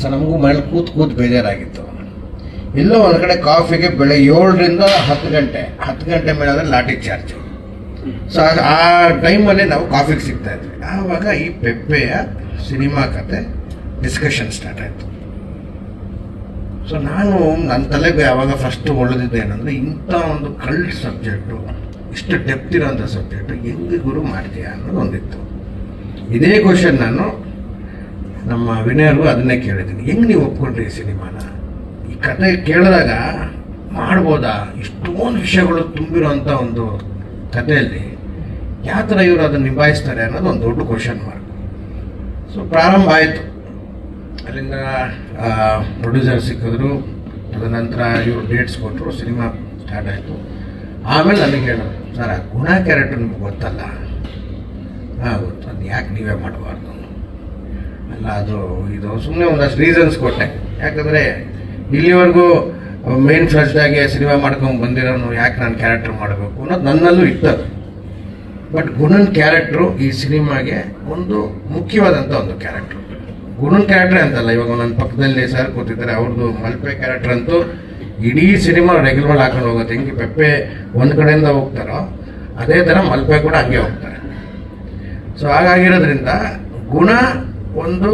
ಸೊ ನಮಗೂ ಮನೇಲಿ ಕೂತ್ ಬೇಜಾರಾಗಿತ್ತು. ಎಲ್ಲೋ ಒಂದು ಕಡೆ ಕಾಫಿಗೆ ಬೆಳಗ್ಗೆ 7ರಿಂದ 10 ಗಂಟೆ ಮೇಲೆ ಅಂದರೆ ಲಾಠಿ ಚಾರ್ಜು. ಸೊ ಆ ಟೈಮಲ್ಲಿ ನಾವು ಕಾಫಿಗೆ ಸಿಗ್ತಾ ಇದ್ವಿ. ಆವಾಗ ಈ ಪೆಪ್ಪೆಯ ಸಿನಿಮಾ ಕತೆ ಡಿಸ್ಕಷನ್ ಸ್ಟಾರ್ಟ್ ಆಯಿತು. ಸೊ ನನ್ನ ತಲೆಗೆ ಆವಾಗ ಫಸ್ಟ್ ಒಳ್ಳೆದಿದ್ದು ಏನಂದರೆ, ಇಂಥ ಒಂದು ಕಲ್ಟ್ ಸಬ್ಜೆಕ್ಟು, ಇಷ್ಟು ಡೆಪ್ತ್ ಇರೋಂಥ ಸಬ್ಜೆಕ್ಟು ಹೆಂಗೆ ಗುರು ಮಾಡ್ತೀಯಾ ಅನ್ನೋದು ಒಂದಿತ್ತು. ಇದೇ ಕ್ವಶನ್ ನಾನು ನಮ್ಮ ವಿನಯರ್ಗೂ ಅದನ್ನೇ ಕೇಳಿದ್ದೀನಿ, ಹೆಂಗೆ ನೀವು ಒಪ್ಕೊಂಡ್ರಿ ಈ ಸಿನಿಮಾನ? ಈ ಕತೆ ಕೇಳಿದಾಗ ಮಾಡ್ಬೋದಾ? ಇಷ್ಟೊಂದು ವಿಷಯಗಳು ತುಂಬಿರೋಂಥ ಒಂದು ಕಥೆಯಲ್ಲಿ ಯಾವ ಥರ ಇವರು ಅದನ್ನು ನಿಭಾಯಿಸ್ತಾರೆ ಅನ್ನೋದು ಒಂದು ದೊಡ್ಡ ಕ್ವಶನ್ ಮಾರ್ಕ್. ಸೊ ಪ್ರಾರಂಭ ಆಯಿತು. ಅಲ್ಲಿಂದ ಪ್ರೊಡ್ಯೂಸರ್ ಸಿಕ್ಕಿದ್ರು, ತದನಂತರ ಇವರು ಡೇಟ್ಸ್ ಕೊಟ್ಟರು, ಸಿನಿಮಾ ಸ್ಟಾರ್ಟ್ ಆಯಿತು. ಆಮೇಲೆ ನನಗೆ ಹೇಳೋದು, ಸರ್ ಆ ಗುಣ ಕ್ಯಾರೆಕ್ಟರ್ ನಿಮ್ಗೆ ಗೊತ್ತಲ್ಲ? ಗೊತ್ತು. ಅದು ಯಾಕೆ ನೀವೇ ಮಾಡಬಾರ್ದು? ಅಲ್ಲ, ಇದು ಸುಮ್ಮನೆ ಒಂದಷ್ಟು ರೀಸನ್ಸ್ ಕೊಟ್ಟೆ. ಯಾಕಂದರೆ ಇಲ್ಲಿವರೆಗೂ ಮೇನ್ ಫ್ರೆಶ್ಡಾಗಿ ಸಿನಿಮಾ ಮಾಡ್ಕೊಂಡು ಬಂದಿರೋನು ಯಾಕೆ ನಾನು ಕ್ಯಾರೆಕ್ಟರ್ ಮಾಡಬೇಕು ಅನ್ನೋದು ನನ್ನಲ್ಲೂ ಇತ್ತದು. ಬಟ್ ಗುಣನ್ ಕ್ಯಾರೆಕ್ಟ್ರು ಈ ಸಿನಿಮಾಗೆ ಒಂದು ಮುಖ್ಯವಾದಂಥ ಒಂದು ಕ್ಯಾರೆಕ್ಟ್ರು. ಗುಣನ್ ಕ್ಯಾರೆಕ್ಟ್ರೇ ಅಂತಲ್ಲ, ಇವಾಗ ನನ್ನ ಪಕ್ಕದಲ್ಲಿ ಸರ್ ಕೂತಿದ್ದಾರೆ, ಅವ್ರದ್ದು ಮಲ್ಪೆ ಕ್ಯಾರೆಕ್ಟರ್ ಅಂತೂ ಇಡೀ ಸಿನಿಮಾ ರೆಗ್ಯುಲರ್ ಹಾಕೊಂಡು ಹೋಗುತ್ತೆ. ಹಿಂಗೆ ಪೆಪ್ಪೆ ಒಂದು ಕಡೆಯಿಂದ ಹೋಗ್ತಾರೋ ಅದೇ ಥರ ಮಲ್ಪೆ ಕೂಡ ಹಂಗೆ ಹೋಗ್ತಾರೆ. ಸೊ ಹಾಗಾಗಿರೋದ್ರಿಂದ ಗುಣ ಒಂದು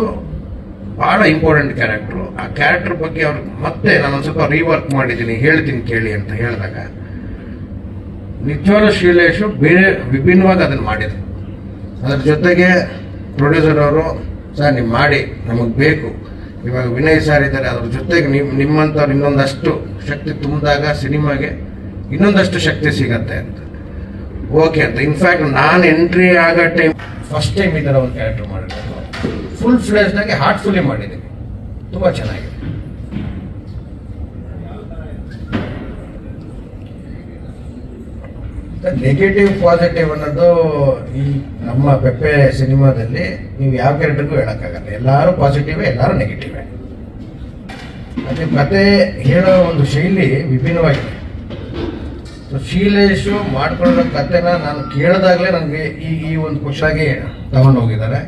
ಭಾಳ ಇಂಪಾರ್ಟೆಂಟ್ ಕ್ಯಾರೆಕ್ಟ್ರು. ಆ ಕ್ಯಾರೆಕ್ಟರ್ ಬಗ್ಗೆ ಅವ್ರು ಮತ್ತೆ ನಾನೊಂದು ಸ್ವಲ್ಪ ರೀವರ್ಕ್ ಮಾಡಿದ್ದೀನಿ, ಹೇಳ್ತೀನಿ ಕೇಳಿ ಅಂತ ಹೇಳಿದಾಗ ನಿಜವಾದ ಶ್ರೀಲೇಶು ಬೇರೆ ವಿಭಿನ್ನವಾಗಿ ಅದನ್ನು ಮಾಡಿದ್ರು. ಅದ್ರ ಜೊತೆಗೆ ಪ್ರೊಡ್ಯೂಸರ್ ಅವರು ಸರ್ ನೀವು ಮಾಡಿ ನಮಗೆ ಬೇಕು, ಇವಾಗ ವಿನಯ್ ಸರ್ ಇದ್ದಾರೆ, ಅದ್ರ ಜೊತೆಗೆ ನಿಮ್ಮಂಥವ್ರು ಇನ್ನೊಂದಷ್ಟು ಶಕ್ತಿ ತುಂಬಿದಾಗ ಸಿನಿಮಾಗೆ ಇನ್ನೊಂದಷ್ಟು ಶಕ್ತಿ ಸಿಗತ್ತೆ ಅಂತ. ಓಕೆ ಅಂತ. ಇನ್ಫ್ಯಾಕ್ಟ್ ನಾನು ಎಂಟ್ರಿ ಆಗೋ ಟೈಮ್ ಫಸ್ಟ್ ಟೈಮ್ ಈ ಥರ ಒಂದು ಕ್ಯಾರೆಕ್ಟರ್ ಮಾಡಿರೋದು. ಫುಲ್ ಫ್ಲೆಜ್ಡಾಗಿ ಹಾರ್ಟ್ಫುಲ್ಲಿ ಮಾಡಿದ್ದೀನಿ, ತುಂಬ ಚೆನ್ನಾಗಿದೆ. ನೆಗೆಟಿವ್ ಪಾಸಿಟಿವ್ ಅನ್ನೋದು ಈ ನಮ್ಮ ಪೆಪ್ಪೆ ಸಿನಿಮಾದಲ್ಲಿ ನೀವು ಯಾವ ಕ್ಯಾರೆಕ್ಟರ್ಗೂ ಹೇಳೋಕ್ಕಾಗಲ್ಲ. ಎಲ್ಲರೂ ಪಾಸಿಟಿವೇ, ಎಲ್ಲರೂ ನೆಗೆಟಿವೇ. ಅದೇ ಕತೆ ಹೇಳೋ ಒಂದು ಶೈಲಿ ವಿಭಿನ್ನವಾಗಿದೆ. ಸೊ ಶ್ರೀಲೇಶು ಮಾಡ್ಕೊಳ್ಳೋ ಕತೆನ ನಾನು ಕೇಳಿದಾಗಲೇ ನನಗೆ ಈ ಒಂದು ಖುಷಿಯಾಗಿ ತಗೊಂಡು ಹೋಗಿದ್ದಾರೆ.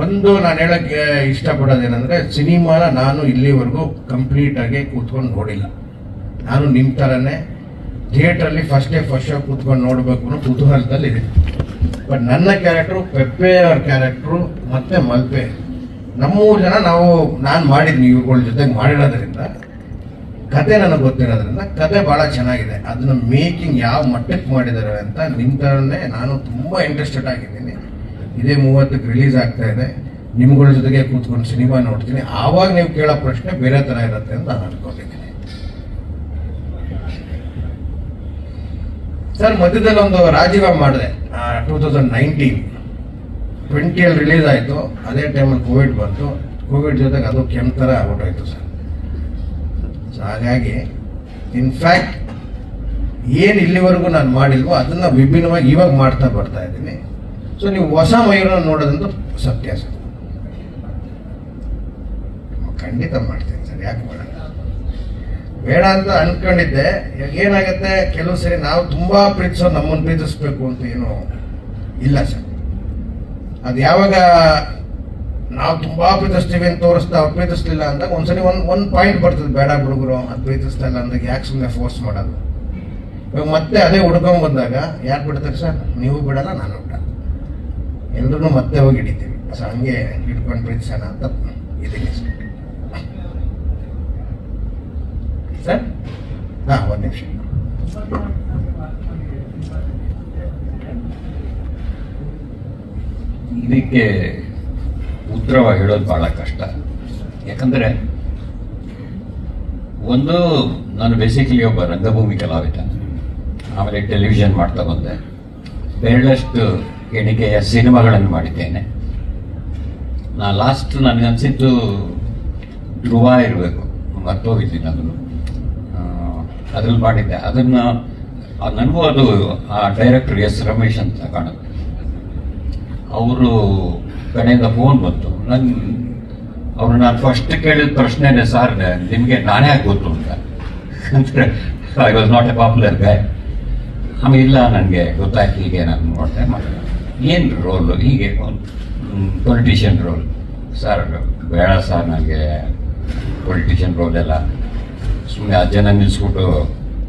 ಒಂದು ನಾನು ಹೇಳೋಕ್ಕೆ ಇಷ್ಟಪಡೋದೇನೆಂದರೆ, ಸಿನಿಮಾನ ನಾನು ಇಲ್ಲಿವರೆಗೂ ಕಂಪ್ಲೀಟಾಗಿ ಕೂತ್ಕೊಂಡು ನೋಡಿಲ್ಲ. ನಾನು ನಿಮ್ಮ ಥರನೇ ಥಿಯೇಟ್ರಲ್ಲಿ ಫಸ್ಟ್ ಶೋ ಕೂತ್ಕೊಂಡು ನೋಡಬೇಕು ಅನ್ನೋ ಕುತೂಹಲದಲ್ಲಿದೆ. ಬಟ್ ನನ್ನ ಕ್ಯಾರೆಕ್ಟ್ರು, ಪೆಪ್ಪೆ ಅವ್ರ ಕ್ಯಾರೆಕ್ಟ್ರು ಮತ್ತು ಮಲ್ಪೆ, ನಮ್ಮೂರು ಜನ ನಾನು ಮಾಡಿದ್ದೀನಿ ಇವುಗಳ ಜೊತೆಗೆ ಮಾಡಿರೋದ್ರಿಂದ, ಕತೆ ನನಗೆ ಗೊತ್ತಿರೋದ್ರಿಂದ ಕತೆ ಭಾಳ ಚೆನ್ನಾಗಿದೆ. ಅದನ್ನ ಮೇಕಿಂಗ್ ಯಾವ ಮಟ್ಟಕ್ಕೆ ಮಾಡಿದ್ದಾರೆ ಅಂತ ನಿಮ್ಮ ಥರನೇ ನಾನು ತುಂಬ ಇಂಟ್ರೆಸ್ಟೆಡ್ ಆಗಿದ್ದೀನಿ. ಇದೇ 30ಕ್ಕೆ ರಿಲೀಸ್ ಆಗ್ತಾ ಇದೆ. ನಿಮ್ಗಳ ಜೊತೆಗೆ ಕೂತ್ಕೊಂಡು ಸಿನಿಮಾ ನೋಡ್ತೀನಿ. ಆವಾಗ ನೀವು ಕೇಳೋ ಪ್ರಶ್ನೆ ಬೇರೆ ಥರ ಇರುತ್ತೆ ಅಂತ ನಾನು ಅನ್ಕೊಂಡಿದ್ದೀನಿ. ಸರ್ ಮಧ್ಯದಲ್ಲಿ ಒಂದು ರಾಜೀವ ಮಾಡಿದೆ 2019-20 ರಿಲೀಸ್ ಆಯಿತು. ಅದೇ ಟೈಮಲ್ಲಿ ಕೋವಿಡ್ ಬಂತು. ಕೋವಿಡ್ ಜೊತೆಗೆ ಅದು ಕೆಮ್ಮ ಥರ ಆಗ್ಬಿಟ್ಟೋಯ್ತು ಸರ್. ಸೊ ಹಾಗಾಗಿ ಇನ್ಫ್ಯಾಕ್ಟ್ ಏನು ಇಲ್ಲಿವರೆಗೂ ನಾನು ಮಾಡಿಲ್ವೋ ಅದನ್ನು ವಿಭಿನ್ನವಾಗಿ ಇವಾಗ ಮಾಡ್ತಾ ಬರ್ತಾ ಇದ್ದೀನಿ. ಸೊ ನೀವು ಹೊಸ ಮಯೂರ ನೋಡೋದಂತೂ ಸತ್ಯ ಸರ್, ಖಂಡಿತ ಮಾಡ್ತೀನಿ ಸರ್. ಯಾಕೆ ಮಾಡಲ್ಲ, ಬೇಡ ಅಂತ ಅನ್ಕೊಂಡಿದ್ದೆ. ಇವಾಗ ಏನಾಗುತ್ತೆ, ಕೆಲವು ಸರಿ ನಾವು ತುಂಬ ಪ್ರೀತಿಸೋ ನಮ್ಮನ್ನು ಪ್ರೀತಿಸ್ಬೇಕು ಅಂತ ಏನು ಇಲ್ಲ ಸರ್. ಅದು ಯಾವಾಗ ನಾವು ತುಂಬ ಪ್ರೀತಿಸ್ತೀವಿ ಅಂತ ತೋರಿಸ್ತಾ ಅವ್ರು ಪ್ರೀತಿಸ್ಲಿಲ್ಲ ಅಂದಾಗ ಒಂದ್ಸರಿ ಒಂದು ಪಾಯಿಂಟ್ ಬರ್ತದೆ, ಬೇಡ ಹುಡುಗರು ಅದು ಪ್ರೀತಿಸ್ತಾ ಇಲ್ಲ ಅಂದಾಗ ಯಾಕೆ ಸುಮ್ಮನೆ ಫೋರ್ಸ್ ಮಾಡೋದು. ಇವಾಗ ಮತ್ತೆ ಅದೇ ಹುಡ್ಕೊಂಡ್ ಬಂದಾಗ ಯಾರು ಬಿಡ್ತಾರೆ ಸರ್, ನೀವು ಬಿಡಲ್ಲ ನಾನು ಬಿಡಲ್ಲ, ಎಲ್ರೂ ಮತ್ತೆ ಹೋಗಿ ಹಿಡಿತೀವಿ. ಸೊ ಹಂಗೆ ಹಿಡ್ಕೊಂಡು ಪ್ರೀತಿಸೋಣ ಅಂತ ಇದೀನಿ ಸರ್. ಸರ್ ಹಾಂ, ಒಂದು ನಿಮಿಷ. ಇದಕ್ಕೆ ಉತ್ತರವಾಗಿ ಹೇಳೋದು ಬಹಳ ಕಷ್ಟ. ಯಾಕಂದರೆ ಒಂದು, ನಾನು ಬೇಸಿಕಲಿ ಒಬ್ಬ ರಂಗಭೂಮಿ ಕಲಾವಿದ. ಆಮೇಲೆ ಟೆಲಿವಿಷನ್ ಮಾಡ್ತಾ ಬಂದೆ. ಬೇಡಷ್ಟು ಎಣಿಕೆಯ ಸಿನಿಮಾಗಳನ್ನು ಮಾಡಿದ್ದೇನೆ. ಲಾಸ್ಟ್ ನನಗನ್ಸಿದ್ದು ಧ್ರುವ ಇರಬೇಕು, ಮರ್ತೋಗಿದ್ದೀನಿ ಅದನ್ನು. ಅದ್ರಲ್ಲಿ ಮಾಡಿದ್ದೆ. ಅದನ್ನು ನನಗೂ ಅದು ಆ ಡೈರೆಕ್ಟರ್ ಎಸ್ ರಮೇಶ್ ಅಂತ ಕಾಣುತ್ತೆ. ಅವರು ಕಡೆಯಿಂದ ಫೋನ್ ಬಂತು. ಅವ್ರು ನಾನು ಫಸ್ಟ್ ಕೇಳಿದ ಪ್ರಶ್ನೆನೇ, ಸರ್ ನಿಮಗೆ ನಾನೇ ಆಗಿ ಗೊತ್ತು ಅಂತ. ಅಂದರೆ I was not a popular guy. ಆಮೇಲೆ ಇಲ್ಲ ನನಗೆ ಗೊತ್ತಾಯ್ತು, ಹೀಗೆ ನಾನು ನೋಡ್ದೆ ಮಾಡಿದೆ. ಏನು ರೋಲು? ಹೀಗೆ ಪೊಲಿಟಿಷಿಯನ್ ರೋಲ್. ಸರ್ ಬೇಡ ಸರ್, ನನಗೆ ಪೊಲಿಟಿಷಿಯನ್ ರೋಲ್ ಎಲ್ಲ ಸುಮ್ಮನೆ 10 ಜನ ನಿಲ್ಲಿಸ್ಬಿಟ್ಟು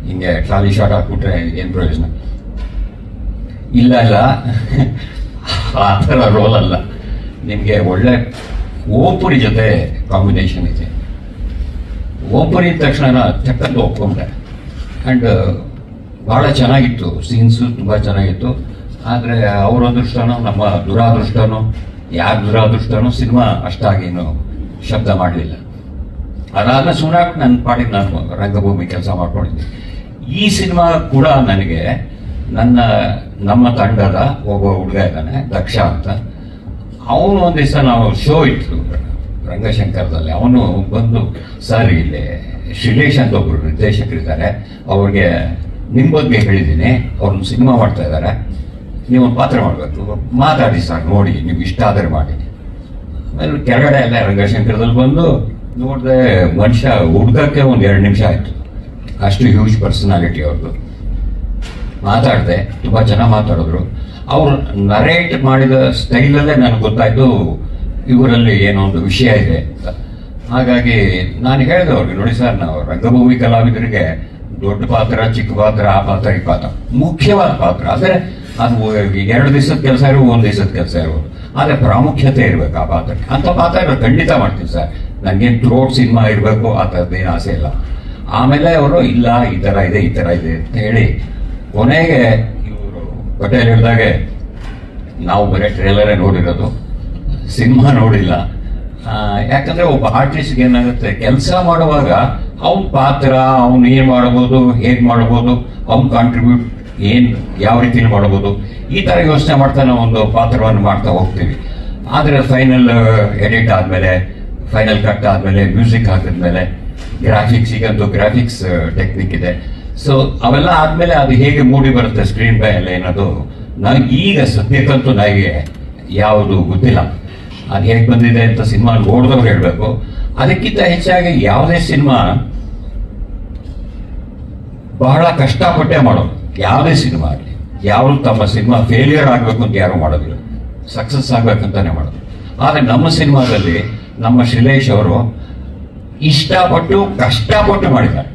ಹಿಂಗೆ ಟ್ರಾಲಿ ಶಾಟ್ ಹಾಕ್ಬಿಟ್ರೆ ಏನು ಪ್ರಯೋಜನ. ಇಲ್ಲ ಇಲ್ಲ, ಆ ಥರ ರೋಲ್ ಅಲ್ಲ. ನಿಮಗೆ ಒಳ್ಳೆ ಓಪುರಿ ಜೊತೆ ಕಾಂಬಿನೇಷನ್ ಇದೆ. ಓಪುರಿ ತಕ್ಷಣ ಚಕ್ಕಂತ ಒಪ್ಕೊಂಡೆ. ಆ್ಯಂಡ್ ಭಾಳ ಚೆನ್ನಾಗಿತ್ತು, ಸೀನ್ಸು ತುಂಬ ಚೆನ್ನಾಗಿತ್ತು. ಆದರೆ ಅವ್ರ ಅದೃಷ್ಟನೋ ನಮ್ಮ ದುರಾದೃಷ್ಟನೋ, ಯಾರ ದುರಾದೃಷ್ಟನೋ ಸಿನಿಮಾ ಅಷ್ಟಾಗೇನು ಶಬ್ದ ಮಾಡಲಿಲ್ಲ. ಅದಾದ ಸುಮಾರು ನನ್ನ ಪಾಡಿಗೆ ನಾನು ರಂಗಭೂಮಿ ಕೆಲಸ ಮಾಡ್ಕೊಂಡಿದ್ದೆ. ಈ ಸಿನಿಮಾ ಕೂಡ ನನಗೆ ನಮ್ಮ ತಂಡದ ಒಬ್ಬ ಹುಡುಗ ಇದ್ದಾನೆ, ದಕ್ಷ ಅಂತ. ಅವನು ಒಂದು ದಿವಸ ನಾವು ಶೋ ಇತ್ತು ರಂಗಶಂಕರದಲ್ಲಿ. ಅವನು ಬಂದು, ಸರ್ ಇಲ್ಲಿ ಶ್ರೀಲೇಶ್ ಅಂತ ಒಬ್ಬರು ನಿರ್ದೇಶಕರಿದ್ದಾರೆ, ಅವ್ರಿಗೆ ನಿಮ್ಮ ಬಗ್ಗೆ ಹೇಳಿದ್ದೀನಿ, ಅವ್ರನ್ನ ಸಿನಿಮಾ ಮಾಡ್ತಾ ಇದ್ದಾರೆ, ನೀವೊಂದು ಪಾತ್ರ ಮಾಡಬೇಕು, ಮಾತಾಡಿ ಸರ್, ನೋಡಿ ನಿಮ್ಗೆ ಇಷ್ಟ ಆದರೆ ಮಾಡಿ. ಆಮೇಲೆ ಕೆಳಗಡೆ ಎಲ್ಲ ರಂಗಶಂಕರದಲ್ಲಿ ಬಂದು ನೋಡಿದೆ ಮನುಷ್ಯ ಹುಡ್ಕಕ್ಕೆ ಒಂದು 2 ನಿಮಿಷ ಆಯ್ತು, ಅಷ್ಟು ಹ್ಯೂಜ್ ಪರ್ಸನಾಲಿಟಿ ಅವ್ರದ್ದು. ಮಾತಾಡಿದೆ, ತುಂಬ ಚೆನ್ನಾಗಿ ಮಾತಾಡಿದ್ರು. ಅವ್ರು ನರೇಟ್ ಮಾಡಿದ ಸ್ಟೈಲಲ್ಲೇ ನನಗೆ ಗೊತ್ತಾಯ್ತು ಇವರಲ್ಲಿ ಏನೋ ಒಂದು ವಿಷಯ ಇದೆ ಅಂತ. ಹಾಗಾಗಿ ನಾನು ಹೇಳಿದೆ ಅವ್ರಿಗೆ, ನೋಡಿ ಸರ್, ನಾವು ರಂಗಭೂಮಿ ಕಲಾವಿದರಿಗೆ ದೊಡ್ಡ ಪಾತ್ರ, ಚಿಕ್ಕ ಪಾತ್ರ, ಆ ಪಾತ್ರ, ಈ ಪಾತ್ರ ಮುಖ್ಯವಾದ ಪಾತ್ರ. ಆದರೆ ಅದು 2 ದಿವಸದ ಕೆಲಸ ಇರ್ಬೋದು, 1 ದಿವಸದ ಕೆಲಸ ಇರ್ಬೋದು, ಆದರೆ ಪ್ರಾಮುಖ್ಯತೆ ಇರಬೇಕು ಆ ಪಾತ್ರಕ್ಕೆ. ಅಂತ ಪಾತ್ರ ಖಂಡಿತ ಮಾಡ್ತೀನಿ ಸರ್, ನನಗೇನು ಥ್ರೋಟ್ ಸಿನಿಮಾ ಇರಬೇಕು ಆ ಥರದ್ದೇನು ಆಸೆ ಇಲ್ಲ. ಆಮೇಲೆ ಅವರು ಇಲ್ಲ ಈ ಥರ ಇದೆ ಈ ಥರ ಇದೆ ಅಂತ ಹೇಳಿ ಕೊನೆಗೆ ಇವರು ಪಟೇಲ್ ಹೇಳಿದಾಗೆ ನಾವು ಬರೀ ಟ್ರೇಲರೇ ನೋಡಿರೋದು, ಸಿನಿಮಾ ನೋಡಿಲ್ಲ. ಯಾಕಂದ್ರೆ ಒಬ್ಬ ಆರ್ಟಿಸ್ಟ್ಗೆ ಏನಾಗುತ್ತೆ, ಕೆಲಸ ಮಾಡುವಾಗ ಅವನ ಪಾತ್ರ, ಅವನು ಏನ್ ಮಾಡಬಹುದು, ಹೇಗ್ ಮಾಡಬಹುದು, ಅವ್ನ ಕಾಂಟ್ರಿಬ್ಯೂಟ್ ಯಾವ ರೀತಿಲಿ ಮಾಡಬಹುದು, ಈ ತರ ಯೋಚನೆ ಮಾಡ್ತಾ ನಾವು ಒಂದು ಪಾತ್ರವನ್ನು ಮಾಡ್ತಾ ಹೋಗ್ತೀವಿ. ಆದ್ರೆ ಫೈನಲ್ ಎಡಿಟ್ ಆದ್ಮೇಲೆ, ಫೈನಲ್ ಕಟ್ ಆದ್ಮೇಲೆ, ಮ್ಯೂಸಿಕ್ ಹಾಕಿದ್ಮೇಲೆ, ಗ್ರಾಫಿಕ್ಸ್, ಈಗಂತೂ ಗ್ರಾಫಿಕ್ಸ್ ಟೆಕ್ನಿಕ್ ಇದೆ. ಸೊ ಅವೆಲ್ಲ ಆದ್ಮೇಲೆ ಅದು ಹೇಗೆ ಮೂಡಿ ಬರುತ್ತೆ ಸ್ಕ್ರೀನ್ ಪೇ ಎಲ್ಲ ಏನದು ನನಗೆ ಈಗ ಸದ್ಯಕ್ಕಂತೂ ನನಗೆ ಯಾವುದು ಗೊತ್ತಿಲ್ಲ. ಅದು ಹೇಗೆ ಬಂದಿದೆ ಅಂತ ಸಿನಿಮಾ ನೋಡಿದವ್ರು ಹೇಳ್ಬೇಕು. ಅದಕ್ಕಿಂತ ಹೆಚ್ಚಾಗಿ ಯಾವುದೇ ಸಿನಿಮಾ ಬಹಳ ಕಷ್ಟಪಟ್ಟೆ ಮಾಡೋದು, ಯಾವುದೇ ಸಿನಿಮಾ ಆಗಲಿ. ಯಾರು ತಮ್ಮ ಸಿನಿಮಾ ಫೇಲಿಯರ್ ಆಗಬೇಕು ಅಂತ ಯಾರು ಮಾಡೋದಿಲ್ಲ, ಸಕ್ಸಸ್ ಆಗ್ಬೇಕಂತಾನೆ ಮಾಡೋದು. ಆದರೆ ನಮ್ಮ ಸಿನಿಮಾದಲ್ಲಿ ನಮ್ಮ ಶ್ರೀಲೇಶ್ ಅವರು ಇಷ್ಟಪಟ್ಟು ಕಷ್ಟಪಟ್ಟು ಮಾಡಿದ್ದಾರೆ.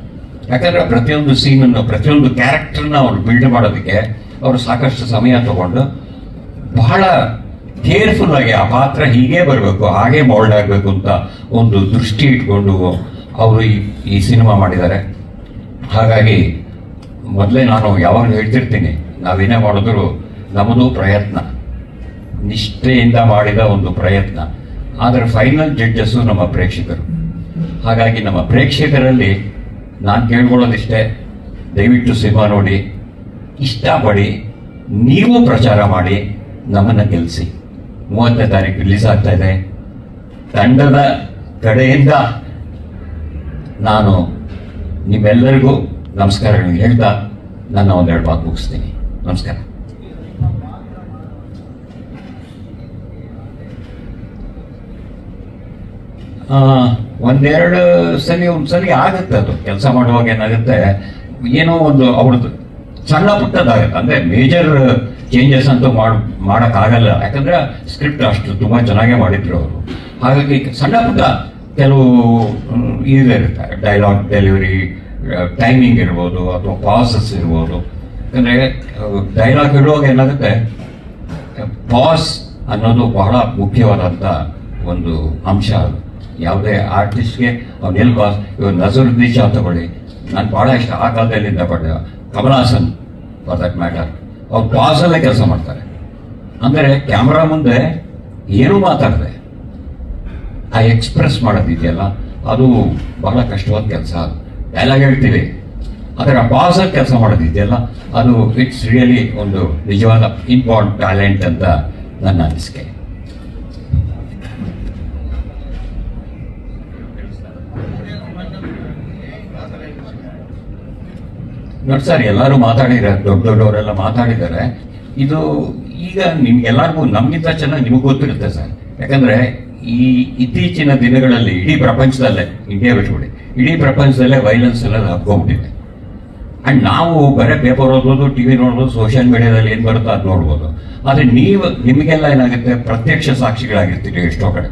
ಯಾಕಂದ್ರೆ ಪ್ರತಿಯೊಂದು ಸೀನನ್ನು, ಪ್ರತಿಯೊಂದು ಕ್ಯಾರೆಕ್ಟರ್ನ ಅವರು ಬಿಲ್ಡ್ ಮಾಡೋದಕ್ಕೆ ಅವರು ಸಾಕಷ್ಟು ಸಮಯ ತಗೊಂಡು ಬಹಳ ಕೇರ್ಫುಲ್ ಆಗಿ ಆ ಪಾತ್ರ ಹೀಗೆ ಬರಬೇಕು, ಹಾಗೆ ಮೋಲ್ಡ್ ಆಗಬೇಕು ಅಂತ ಒಂದು ದೃಷ್ಟಿ ಇಟ್ಕೊಂಡು ಅವರು ಈ ಸಿನಿಮಾ ಮಾಡಿದ್ದಾರೆ. ಹಾಗಾಗಿ ಮೊದಲೇ ನಾನು ಯಾವಾಗಲೂ ಹೇಳ್ತಿರ್ತೀನಿ, ನಾವೇನೇ ಮಾಡಿದ್ರು ನಮ್ಮದು ಪ್ರಯತ್ನ, ನಿಷ್ಠೆಯಿಂದ ಮಾಡಿದ ಒಂದು ಪ್ರಯತ್ನ. ಆದರೆ ಫೈನಲ್ ಜಡ್ಜಸ್ಸು ನಮ್ಮ ಪ್ರೇಕ್ಷಕರು. ಹಾಗಾಗಿ ನಮ್ಮ ಪ್ರೇಕ್ಷಕರಲ್ಲಿ ನಾನು ಕೇಳ್ಕೊಳ್ಳೋದಿಷ್ಟೇ, ದಯವಿಟ್ಟು ಸಿನಿಮಾ ನೋಡಿ, ಇಷ್ಟಪಡಿ, ನೀವು ಪ್ರಚಾರ ಮಾಡಿ, ನಮ್ಮನ್ನು ಗೆಲ್ಲಿಸಿ. 30ನೇ ತಾರೀಕು ರಿಲೀಸ್ ಆಗ್ತಾ ಇದೆ. ತಂಡದ ಕಡೆಯಿಂದ ನಾನು ನಿಮ್ಮೆಲ್ಲರಿಗೂ ನಮಸ್ಕಾರಗಳನ್ನು ಹೇಳ್ತಾ ನನ್ನ 2 ಮಾತು ಮುಗಿಸ್ತೀನಿ. ನಮಸ್ಕಾರ. ಒಂದ್ಸಲಿ ಆಗುತ್ತೆ, ಅದು ಕೆಲಸ ಮಾಡುವಾಗ ಏನಾಗುತ್ತೆ, ಏನೋ ಒಂದು ಅವ್ರದ್ದು ಸಣ್ಣ ಪುಟ್ಟದಾಗುತ್ತೆ. ಅಂದ್ರೆ ಮೇಜರ್ ಚೇಂಜಸ್ ಅಂತೂ ಮಾಡಕ್ಕಾಗಲ್ಲ, ಯಾಕಂದ್ರೆ ಸ್ಕ್ರಿಪ್ಟ್ ಅಷ್ಟು ತುಂಬಾ ಚೆನ್ನಾಗೇ ಮಾಡಿದ್ರು ಅವರು. ಹಾಗಾಗಿ ಸಣ್ಣ ಪುಟ್ಟ ಕೆಲವು ಇರುತ್ತೆ, ಡೈಲಾಗ್ ಡೆಲಿವರಿ ಟೈಮಿಂಗ್ ಇರ್ಬೋದು, ಅಥವಾ ಪಾಸಸ್ ಇರ್ಬೋದು. ಯಾಕಂದ್ರೆ ಡೈಲಾಗ್ ಹೇಳುವಾಗ ಏನಾಗುತ್ತೆ, ಪಾಸ್ ಅನ್ನೋದು ಬಹಳ ಮುಖ್ಯವಾದಂತ ಒಂದು ಅಂಶ. ಅದು ಯಾವುದೇ ಆರ್ಟಿಸ್ಟ್ಗೆ ಅವ್ನು ಎಲ್ಲಿ ಪಾಸ್, ಇವಾಗ ನಜರುದ್ದೀನ್ ಶಾ ತಗೊಳ್ಳಿ, ನಾನು ಬಹಳ ಇಷ್ಟ. ಆ ಕಾಲದಲ್ಲಿಂದ ಪಡೆದ Kamal Haasan for that matter, ಅವ್ರು ಪಾಸಲ್ಲೇ ಕೆಲಸ ಮಾಡ್ತಾರೆ. ಅಂದರೆ ಕ್ಯಾಮ್ರಾ ಮುಂದೆ ಏನೂ ಮಾತಾಡದೆ ಆ ಎಕ್ಸ್ಪ್ರೆಸ್ ಮಾಡೋದಿದೆಯಲ್ಲ, ಅದು ಬಹಳ ಕಷ್ಟವಾದ ಕೆಲಸ. ಅದು ಡೈಲಾಗ್ ಹೇಳ್ತೀವಿ, ಆದರೆ ಆ ಪಾಸಲ್ಲಿ ಕೆಲಸ ಮಾಡೋದಿದೆಯಲ್ಲ, ಅದು ಇಟ್ಸ್ ರಿಯಲಿ ಒಂದು ನಿಜವಾದ ಇಂಪಾರ್ಟೆಂಟ್ ಟ್ಯಾಲೆಂಟ್ ಅಂತ ನನ್ನ ಅನಿಸಿಕೆ. ನೋಡಿ ಸರ್, ಎಲ್ಲರೂ ಮಾತಾಡಿದ್ದಾರೆ, ದೊಡ್ಡವರೆಲ್ಲ ಮಾತಾಡಿದ್ದಾರೆ. ಇದು ಈಗ ನಿಮ್ಗೆಲ್ಲರಿಗೂ ನಮ್ಗಿಂತ ಚೆನ್ನಾಗಿ ನಿಮಗೆ ಗೊತ್ತಿರುತ್ತೆ ಸರ್. ಯಾಕಂದ್ರೆ ಈ ಇತ್ತೀಚಿನ ದಿನಗಳಲ್ಲಿ ಇಡೀ ಪ್ರಪಂಚದಲ್ಲೇ, ಇಂಡಿಯಾ ಬಿಟ್ಬಿಡಿ, ಇಡೀ ಪ್ರಪಂಚದಲ್ಲೇ ವೈಲೆನ್ಸ್ ಎಲ್ಲ ಹಬ್ಕೊಂಡ್ಬಿಟ್ಟಿದೆ. ಅಂಡ್ ನಾವು ಬರೀ ಪೇಪರ್ ಓದ್ಬೋದು, ಟಿವಿ ನೋಡ್ಬೋದು, ಸೋಷಿಯಲ್ ಮೀಡಿಯಾದಲ್ಲಿ ಏನ್ ಬರುತ್ತೋ ಅದು ನೋಡ್ಬೋದು. ಆದ್ರೆ ನಿಮಗೆಲ್ಲ ಏನಾಗುತ್ತೆ, ಪ್ರತ್ಯಕ್ಷ ಸಾಕ್ಷಿಗಳಾಗಿರ್ತೀರಿ ಎಷ್ಟೋ ಕಡೆ.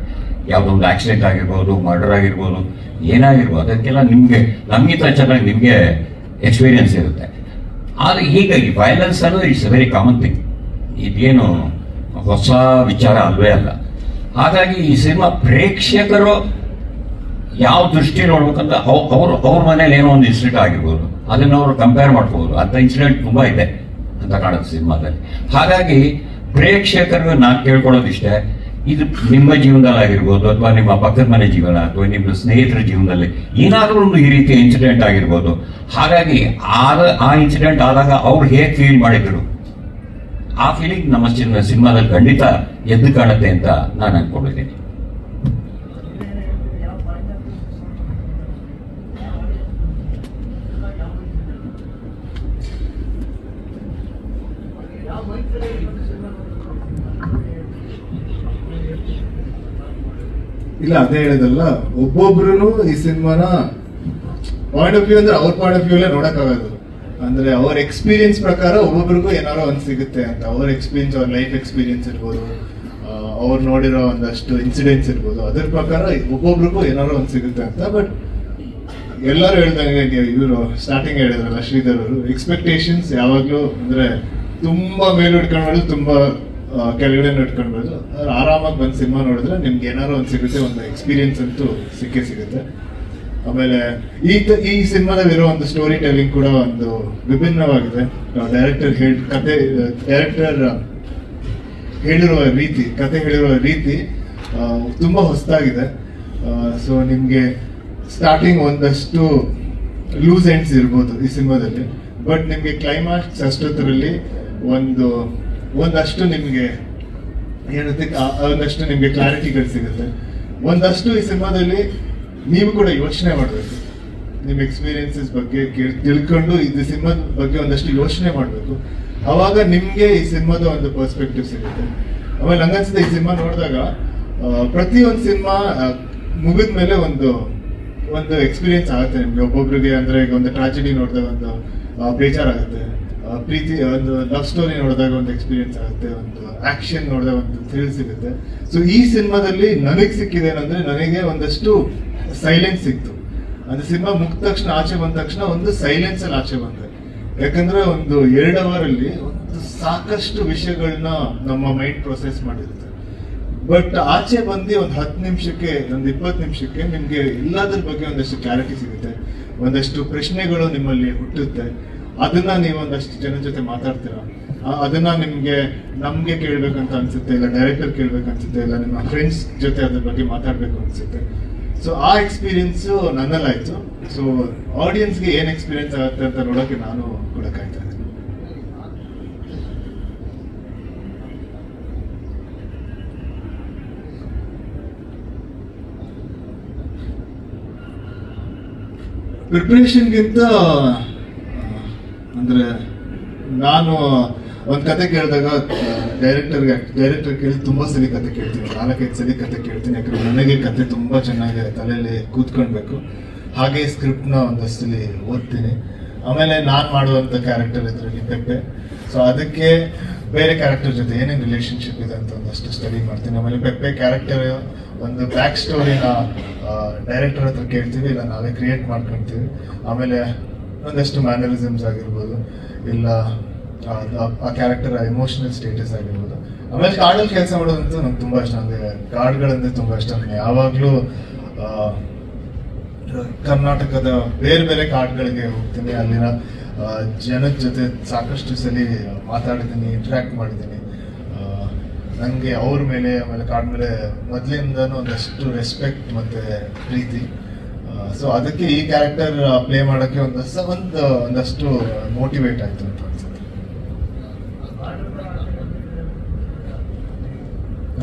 ಯಾವುದೊಂದು ಆಕ್ಸಿಡೆಂಟ್ ಆಗಿರ್ಬೋದು, ಮರ್ಡರ್ ಆಗಿರ್ಬೋದು, ಏನಾಗಿರ್ಬೋದು, ಅದಕ್ಕೆಲ್ಲ ನಮ್ಗಿಂತ ಚೆನ್ನಾಗಿ ನಿಮ್ಗೆ ಎಕ್ಸ್ಪೀರಿಯನ್ಸ್ ಇರುತ್ತೆ. ಆದ್ರೆ ಈಗ ಈ ವೈಲೆನ್ಸ್ ಅನ್ನೋದು ಇಟ್ಸ್ ವೆರಿ ಕಾಮನ್ ಥಿಂಗ್, ಇದೇನು ಹೊಸ ವಿಚಾರ ಅಲ್ವೇ ಅಲ್ಲ. ಹಾಗಾಗಿ ಈ ಸಿನಿಮಾ ಪ್ರೇಕ್ಷಕರು ಯಾವ ದೃಷ್ಟಿ ನೋಡ್ಬೇಕಂತ, ಅವ್ರ ಮನೇಲಿ ಏನೋ ಒಂದು ಇನ್ಸಿಡೆಂಟ್ ಆಗಿರ್ಬೋದು, ಅದನ್ನ ಅವರು ಕಂಪೇರ್ ಮಾಡ್ಕೋಬಹುದು. ಅಂತ ಇನ್ಸಿಡೆಂಟ್ ತುಂಬಾ ಇದೆ ಅಂತ ಕಾಣುತ್ತೆ ಸಿನಿಮಾದಲ್ಲಿ. ಹಾಗಾಗಿ ಪ್ರೇಕ್ಷಕರಿಗೆ ನಾನು ಕೇಳ್ಕೊಳ್ಳೋದಿಷ್ಟೇ, ಇದು ನಿಮ್ಮ ಜೀವನದಲ್ಲಿ ಆಗಿರ್ಬೋದು, ಅಥವಾ ನಿಮ್ಮ ಪಕ್ಕದ ಮನೆ ಜೀವನ, ಅಥವಾ ನಿಮ್ಮ ಸ್ನೇಹಿತರ ಜೀವನದಲ್ಲಿ ಏನಾದರೂ ಒಂದು ಈ ರೀತಿಯ ಇನ್ಸಿಡೆಂಟ್ ಆಗಿರ್ಬೋದು. ಹಾಗಾಗಿ ಆ ಇನ್ಸಿಡೆಂಟ್ ಆದಾಗ ಅವ್ರು ಹೇಗೆ ಫೀಲ್ ಮಾಡಿದ್ರು, ಆ ಫೀಲಿಂಗ್ ನಮ್ಮ ಸಿನಿಮಾದಲ್ಲಿ ಖಂಡಿತ ಎದ್ದು ಕಾಣುತ್ತೆ ಅಂತ ನಾನು ಅನ್ಕೊಂಡಿದ್ದೀನಿ. ಇಲ್ಲ ಅದೇ ಹೇಳಿದಲ್ಲ, ಒಬ್ಬೊಬ್ರು ಈ ಸಿನಿಮಾನ ಪಾಯಿಂಟ್ ಆಫ್ ವ್ಯೂ ಅಂದ್ರೆ ಅವ್ರ ಪಾಯಿಂಟ್ ಆಫ್ ವ್ಯೂ ಅಲ್ಲೇ ನೋಡಕ್ಕಾಗದು. ಅಂದ್ರೆ ಅವ್ರ ಎಕ್ಸ್ಪೀರಿಯನ್ಸ್ ಪ್ರಕಾರ ಒಬ್ಬೊಬ್ರಿಗೂ ಏನಾರೋ ಒಂದ್ ಸಿಗುತ್ತೆ ಅಂತ. ಅವ್ರ ಎಕ್ಸ್ಪೀರಿಯನ್ಸ್, ಅವ್ರ ಲೈಫ್ ಎಕ್ಸ್ಪೀರಿಯನ್ಸ್ ಇರ್ಬೋದು, ಅವ್ರು ನೋಡಿರೋ ಒಂದಷ್ಟು ಇನ್ಸಿಡೆಂಟ್ಸ್ ಇರ್ಬೋದು, ಅದ್ರ ಪ್ರಕಾರ ಒಬ್ಬೊಬ್ರಿಗೂ ಏನಾರೋ ಒಂದ್ ಸಿಗುತ್ತೆ ಅಂತ. ಬಟ್ ಎಲ್ಲರೂ ಹೇಳ್ದಂಗೆ ಇವರು ಸ್ಟಾರ್ಟಿಂಗ್ ಹೇಳಿದ್ರಲ್ಲ ಶ್ರೀಧರ್ ಅವರು, ಎಕ್ಸ್ಪೆಕ್ಟೇಷನ್ಸ್ ಯಾವಾಗ್ಲೂ ಅಂದ್ರೆ ತುಂಬಾ ಮೇಲೂ ಇಟ್ಕೊಂಡ್ಬಾರ್ದು, ತುಂಬಾ ಕೆಳಗಡೆ ಇಟ್ಕೊಂಡ್ಬಾರ್ದು. ಆರಾಮಾಗಿ ಬಂದ್ ಸಿನಿಮಾ ನೋಡಿದ್ರೆ ನಿಮ್ಗೆ ಏನಾರೋ ಒಂದ್ ಸಿಗುತ್ತೆ, ಒಂದು ಎಕ್ಸ್ಪೀರಿಯನ್ಸ್ ಅಂತೂ ಸಿಕ್ಕೇ ಸಿಗುತ್ತೆ. ಆಮೇಲೆ ಈ ಸಿನಿಮಾದಲ್ಲಿರೋ ಒಂದು ಸ್ಟೋರಿ ಟೆಲ್ಲಿಂಗ್ ಕೂಡ ಒಂದು ವಿಭಿನ್ನವಾಗಿದೆ. ಡೈರೆಕ್ಟರ್ ಹೇಳಿರುವ ರೀತಿ, ಕತೆ ಹೇಳಿರುವ ರೀತಿ ತುಂಬಾ ಹೊಸದಾಗಿದೆ. ಸೊ ನಿಮ್ಗೆ ಸ್ಟಾರ್ಟಿಂಗ್ ಒಂದಷ್ಟು ಲೂಸ್ ಎಂಡ್ಸ್ ಇರ್ಬೋದು ಈ ಸಿನಿಮಾದಲ್ಲಿ, ಬಟ್ ನಿಮ್ಗೆ ಕ್ಲೈಮ್ಯಾಕ್ಸ್ ಅಷ್ಟೊತ್ತರಲ್ಲಿ ಒಂದಷ್ಟು ನಿಮ್ಗೆ ಹೇಳುತ್ತೆ, ಒಂದಷ್ಟು ನಿಮ್ಗೆ ಕ್ಲಾರಿಟಿಗಳು ಸಿಗುತ್ತೆ. ಒಂದಷ್ಟು ಈ ಸಿನಿಮಾದಲ್ಲಿ ನೀವು ಕೂಡ ಯೋಚನೆ ಮಾಡಬೇಕು, ನಿಮ್ಮ ಎಕ್ಸ್ಪೀರಿಯನ್ಸಸ್ ಬಗ್ಗೆ ತಿಳ್ಕೊಂಡು ಇದು ಸಿನಿಮಾದ ಬಗ್ಗೆ ಒಂದಷ್ಟು ಯೋಚನೆ ಮಾಡಬೇಕು. ಅವಾಗ ನಿಮ್ಗೆ ಈ ಸಿನಿಮಾದ ಒಂದು ಪರ್ಸ್ಪೆಕ್ಟಿವ್ ಸಿಗುತ್ತೆ. ಆಮೇಲೆ ನಂಗನ್ಸುತ್ತೆ ಈ ಸಿನಿಮಾ ನೋಡಿದಾಗ ಪ್ರತಿಯೊಂದು ಸಿನಿಮಾ ಮುಗಿದ ಮೇಲೆ ಒಂದು ಎಕ್ಸ್ಪೀರಿಯನ್ಸ್ ಆಗುತ್ತೆ ನಿಮ್ಗೆ. ಒಬ್ಬೊಬ್ರಿಗೆ ಅಂದ್ರೆ ಈಗ ಒಂದು ಟ್ರಾಜಿಡಿ ನೋಡಿದಾಗ ಒಂದು ಬೇಜಾರಾಗುತ್ತೆ, ಪ್ರೀತಿ ಒಂದು ಲವ್ ಸ್ಟೋರಿ ನೋಡಿದಾಗ ಒಂದು ಎಕ್ಸ್ಪೀರಿಯನ್ಸ್ ಆಗುತ್ತೆ, ಒಂದು ಆಕ್ಷನ್ ನೋಡಿದಾಗ ಒಂದು ಥ್ರಿಲ್ ಸಿಗುತ್ತೆ. ಸೊ ಈ ಸಿನಿಮಾದಲ್ಲಿ ನನಗೆ ಸಿಕ್ಕಿದೆ ಏನಂದ್ರೆ, ನನಗೆ ಒಂದಷ್ಟು ಸೈಲೆನ್ಸ್ ಸಿಕ್ತು. ಅಂದ್ರೆ ಸಿನಿಮಾ ಮುಗಿದ ತಕ್ಷಣ, ಆಚೆ ಬಂದ ತಕ್ಷಣ ಒಂದು ಸೈಲೆನ್ಸ್ ಅಲ್ಲಿ ಆಚೆ ಬಂದೆ. ಯಾಕಂದ್ರೆ ಒಂದು 2 ಅವರಲ್ಲಿ ಒಂದು ಸಾಕಷ್ಟು ವಿಷಯಗಳನ್ನ ನಮ್ಮ ಮೈಂಡ್ ಪ್ರೊಸೆಸ್ ಮಾಡಿರುತ್ತೆ. ಬಟ್ ಆಚೆ ಬಂದು ಒಂದು 10 ನಿಮಿಷಕ್ಕೆ, ಒಂದು 20 ನಿಮಿಷಕ್ಕೆ ನಿಮ್ಗೆ ಎಲ್ಲದ್ರ ಬಗ್ಗೆ ಒಂದಷ್ಟು ಕ್ಲಾರಿಟಿ ಸಿಗುತ್ತೆ, ಒಂದಷ್ಟು ಪ್ರಶ್ನೆಗಳು ನಿಮ್ಮಲ್ಲಿ ಹುಟ್ಟುತ್ತೆ. ಅದನ್ನ ನೀವು ಒಂದಷ್ಟು ಜನ ಜೊತೆ ಮಾತಾಡ್ತೀರಾ, ಅದನ್ನ ನಮ್ಗೆ ಕೇಳ್ಬೇಕಂತ ಅನ್ಸುತ್ತೆ, ಇಲ್ಲ ಡೈರೆಕ್ಟರ್ ಕೇಳ್ಬೇಕನ್ಸುತ್ತೆ, ಇಲ್ಲ ನಿಮ್ಮ ಫ್ರೆಂಡ್ಸ್ ಜೊತೆ ಅದ್ರ ಬಗ್ಗೆ ಮಾತಾಡ್ಬೇಕು ಅನ್ಸುತ್ತೆ. ಸೊ ಆ ಎಕ್ಸ್ಪೀರಿಯನ್ಸ್ ನನ್ನಲ್ಲಾಯ್ತು. ಸೊ ಆಡಿಯನ್ಸ್ಗೆ ಏನ್ ಎಕ್ಸ್ಪೀರಿಯನ್ಸ್ ಆಗುತ್ತೆ ಅಂತ ನೋಡೋಕೆ ನಾನು ಕೂಡ ಕಾಯ್ತಾ ಇದ್ದೀನಿ. ಪ್ರಿಪ್ರೇಷನ್ಗಿಂತ ಅಂದ್ರೆ ನಾನು ಒಂದ್ ಕತೆ ಕೇಳಿದಾಗ ಡೈರೆಕ್ಟರ್ ಕೇಳಿ ತುಂಬಾ ಸಲ ಕತೆ ಕೇಳ್ತೀನಿ, 4-5 ಸಲ ಕತೆ ಕೇಳ್ತೀನಿ. ಯಾಕಂದ್ರೆ ನನಗೆ ಕತೆ ತುಂಬಾ ಚೆನ್ನಾಗಿ ತಲೆಯಲ್ಲಿ ಕೂತ್ಕೊಳ್ಬೇಕು. ಹಾಗೆ ಸ್ಕ್ರಿಪ್ಟ್ ನ ಒಂದಷ್ಟು ಸಲ ಓದ್ತೀನಿ. ಆಮೇಲೆ ನಾನ್ ಮಾಡುವಂತ ಕ್ಯಾರೆಕ್ಟರ್ ಇದರಲ್ಲಿ ಪೆಪ್ಪೆ. ಸೊ ಅದಕ್ಕೆ ಬೇರೆ ಕ್ಯಾರೆಕ್ಟರ್ ಜೊತೆ ಏನೇನು ರಿಲೇಶನ್ಶಿಪ್ ಇದೆ ಅಂತ ಒಂದಷ್ಟು ಸ್ಟಡಿ ಮಾಡ್ತೀನಿ. ಆಮೇಲೆ ಪೆಪ್ಪೆ ಕ್ಯಾರೆಕ್ಟರ್ ಒಂದು ಬ್ಯಾಕ್ ಸ್ಟೋರಿನ ಡೈರೆಕ್ಟರ್ ಹತ್ರ ಕೇಳ್ತೀವಿ, ಇಲ್ಲ ನಾವೇ ಕ್ರಿಯೇಟ್ ಮಾಡ್ಕೊಳ್ತೀವಿ. ಆಮೇಲೆ ಒಂದಷ್ಟು ಮ್ಯಾನರಿಸಮ್ಸ್ ಆಗಿರ್ಬೋದು, ಇಲ್ಲ ಆ ಕ್ಯಾರೆಕ್ಟರ್ ಎಮೋಷನಲ್ ಸ್ಟೇಟಸ್ ಆಗಿರ್ಬೋದು. ಆಮೇಲೆ ಕಾಡಲ್ಲಿ ಕೆಲಸ ಮಾಡೋದಂತೂ ನಂಗೆ ತುಂಬಾ ಇಷ್ಟ. ಅಂದ್ರೆ ಕಾಡುಗಳಂದ್ರೆ ತುಂಬಾ ಇಷ್ಟ. ನಾನು ಯಾವಾಗ್ಲೂ ಕರ್ನಾಟಕದ ಬೇರೆ ಬೇರೆ ಕಾಡುಗಳಿಗೆ ಹೋಗ್ತೀನಿ, ಅಲ್ಲಿನ ಜನದ ಜೊತೆ ಸಾಕಷ್ಟು ಸಲ ಮಾತಾಡಿದ್ದೀನಿ, ಇಂಟ್ರಾಕ್ಟ್ ಮಾಡಿದ್ದೀನಿ. ನನಗೆ ಅವ್ರ ಮೇಲೆ, ಆಮೇಲೆ ಕಾಡ್ ಮೇಲೆ ಮೊದಲಿಂದನೂ ಒಂದಷ್ಟು ರೆಸ್ಪೆಕ್ಟ್ ಮತ್ತೆ ಪ್ರೀತಿ. ಸೊ ಅದಕ್ಕೆ ಈ ಕ್ಯಾರೆಕ್ಟರ್ ಪ್ಲೇ ಮಾಡೋಕ್ಕೆ ಒಂದಷ್ಟು ಮೋಟಿವೇಟ್ ಆಯ್ತು ಅಂತ ಅನ್ಸುತ್ತೆ.